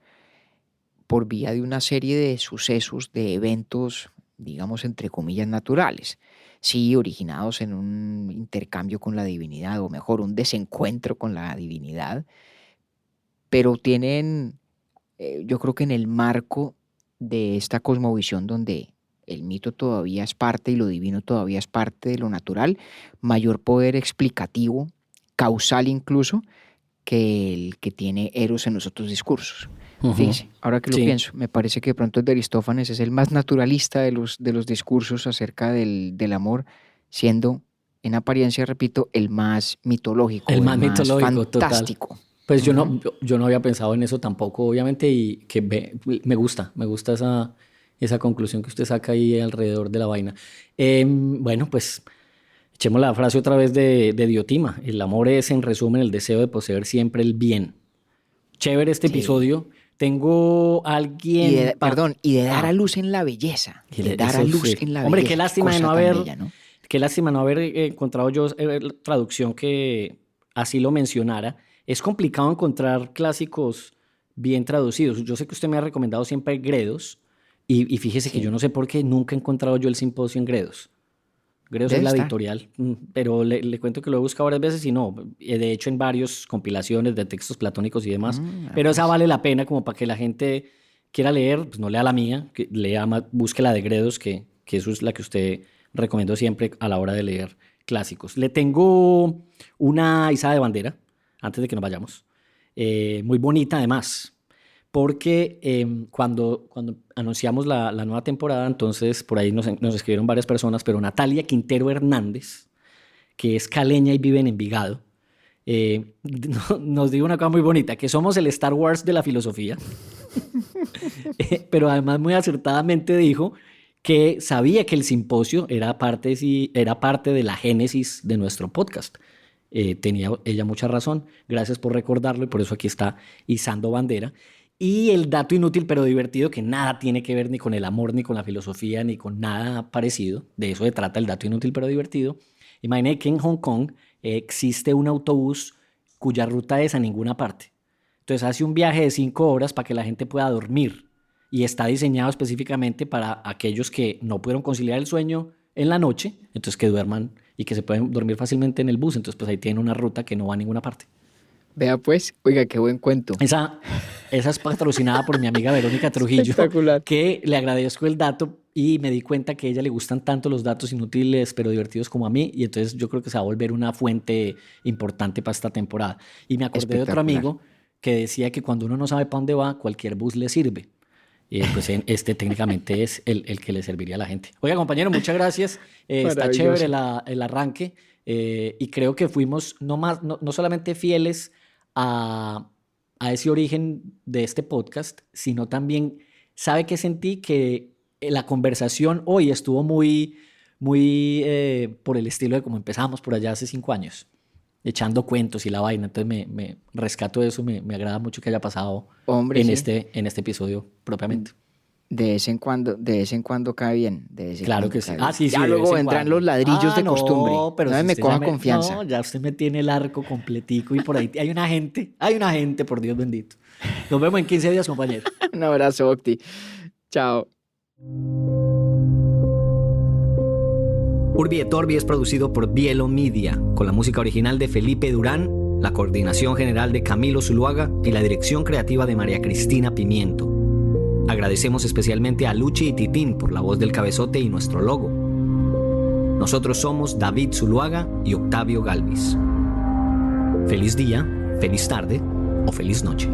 [SPEAKER 1] por vía de una serie de sucesos, de eventos, digamos, entre comillas, naturales. Sí, originados en un intercambio con la divinidad, o mejor, un desencuentro con la divinidad, pero tienen, yo creo que en el marco de esta cosmovisión donde el mito todavía es parte y lo divino todavía es parte de lo natural, mayor poder explicativo, causal incluso, que el que tiene Eros en los otros discursos. Fíjense, ahora que lo
[SPEAKER 2] Sí.
[SPEAKER 1] pienso, me parece que de pronto el de Aristófanes es el más naturalista de los discursos acerca del amor, siendo en apariencia, repito, el más mitológico,
[SPEAKER 2] El más mitológico, total.
[SPEAKER 1] fantástico.
[SPEAKER 2] Pues yo no había pensado en eso tampoco, obviamente, y que me gusta esa conclusión que usted saca ahí alrededor de la vaina. Bueno, pues echemos la frase otra vez de Diotima. El amor es, en resumen, el deseo de poseer siempre el bien. Chévere este
[SPEAKER 1] Sí.
[SPEAKER 2] episodio. Tengo a alguien...
[SPEAKER 1] Y de dar a luz en la belleza.
[SPEAKER 2] Y
[SPEAKER 1] De dar a
[SPEAKER 2] eso
[SPEAKER 1] luz
[SPEAKER 2] sí.
[SPEAKER 1] en la
[SPEAKER 2] Hombre,
[SPEAKER 1] belleza.
[SPEAKER 2] qué lástima de
[SPEAKER 1] cosa
[SPEAKER 2] no
[SPEAKER 1] tan
[SPEAKER 2] haber...
[SPEAKER 1] bella, ¿no?
[SPEAKER 2] Qué lástima no haber encontrado yo traducción que así lo mencionara. Es complicado encontrar clásicos bien traducidos. Yo sé que usted me ha recomendado siempre Gredos y fíjese que
[SPEAKER 1] Sí.
[SPEAKER 2] yo no sé por qué nunca he encontrado yo el Simposio en Gredos. Gredos es
[SPEAKER 1] Debe
[SPEAKER 2] la
[SPEAKER 1] estar.
[SPEAKER 2] editorial, pero le cuento que lo he buscado varias veces y no. De hecho, en varias compilaciones de textos platónicos y demás. Pero esa
[SPEAKER 1] Pues,
[SPEAKER 2] vale la pena como para que la gente quiera leer, pues no lea la mía, que busque la de Gredos, que eso es la que usted recomendó siempre a la hora de leer clásicos. Le tengo una izada de bandera, antes de que nos vayamos, muy bonita además, porque cuando anunciamos la nueva temporada, entonces por ahí nos escribieron varias personas, pero Natalia Quintero Hernández, que es caleña y vive en Envigado, nos dijo una cosa muy bonita, que somos el Star Wars de la filosofía, pero además muy acertadamente dijo que sabía que el simposio era parte de la génesis de nuestro podcast. Tenía ella mucha razón. Gracias por recordarlo y por eso aquí está izando bandera. Y el dato inútil pero divertido, que nada tiene que ver ni con el amor, ni con la filosofía, ni con nada parecido. De eso se trata el dato inútil pero divertido. Imagine que en Hong Kong existe un autobús cuya ruta es a ninguna parte. Entonces hace un viaje de 5 horas para que la gente pueda dormir. Y está diseñado específicamente para aquellos que no pudieron conciliar el sueño en la noche, entonces que duerman y que se pueden dormir fácilmente en el bus. Entonces pues ahí tienen una ruta que no va a ninguna parte.
[SPEAKER 1] vea pues, oiga, qué buen cuento.
[SPEAKER 2] Esa es patrocinada por mi amiga Verónica Trujillo,
[SPEAKER 1] Espectacular.
[SPEAKER 2] que le agradezco el dato y me di cuenta que a ella le gustan tanto los datos inútiles pero divertidos como a mí, y entonces yo creo que se va a volver una fuente importante para esta temporada. Y me acordé de otro
[SPEAKER 1] Espectacular.
[SPEAKER 2] amigo que decía que cuando uno no sabe para dónde va, cualquier bus le sirve. Pues este técnicamente es el que le serviría a la gente. Oiga, compañero, muchas gracias. Está
[SPEAKER 1] Maravilloso.
[SPEAKER 2] chévere el arranque, y creo que fuimos no solamente fieles a ese origen de este podcast, sino también, ¿sabe qué sentí? Que la conversación hoy estuvo muy por el estilo de como empezamos por allá hace 5 años, echando cuentos y la vaina. Entonces me rescato eso, me agrada mucho que haya pasado
[SPEAKER 1] Hombre,
[SPEAKER 2] en
[SPEAKER 1] sí.
[SPEAKER 2] en este episodio propiamente.
[SPEAKER 1] De vez en cuando cae bien. De vez en
[SPEAKER 2] Claro
[SPEAKER 1] cuando
[SPEAKER 2] que sí.
[SPEAKER 1] cae
[SPEAKER 2] Ah,
[SPEAKER 1] bien.
[SPEAKER 2] sí, sí,
[SPEAKER 1] Ya
[SPEAKER 2] de
[SPEAKER 1] luego
[SPEAKER 2] vez en
[SPEAKER 1] vendrán
[SPEAKER 2] cuando.
[SPEAKER 1] los ladrillos de
[SPEAKER 2] No,
[SPEAKER 1] costumbre.
[SPEAKER 2] pero
[SPEAKER 1] No
[SPEAKER 2] si
[SPEAKER 1] me
[SPEAKER 2] usted
[SPEAKER 1] coja
[SPEAKER 2] ya
[SPEAKER 1] confianza.
[SPEAKER 2] No, ya usted me tiene el arco completico y por ahí hay una gente, por Dios bendito. Nos vemos en 15 días, compañero.
[SPEAKER 1] Un abrazo, Octi. Chao.
[SPEAKER 4] Urbi et Orbi es producido por Bielo Media, con la música original de Felipe Durán, la coordinación general de Camilo Zuluaga y la dirección creativa de María Cristina Pimiento. Agradecemos especialmente a Luchi y Titín por la voz del cabezote y nuestro logo. Nosotros somos David Zuluaga y Octavio Galvis. Feliz día, feliz tarde o feliz noche.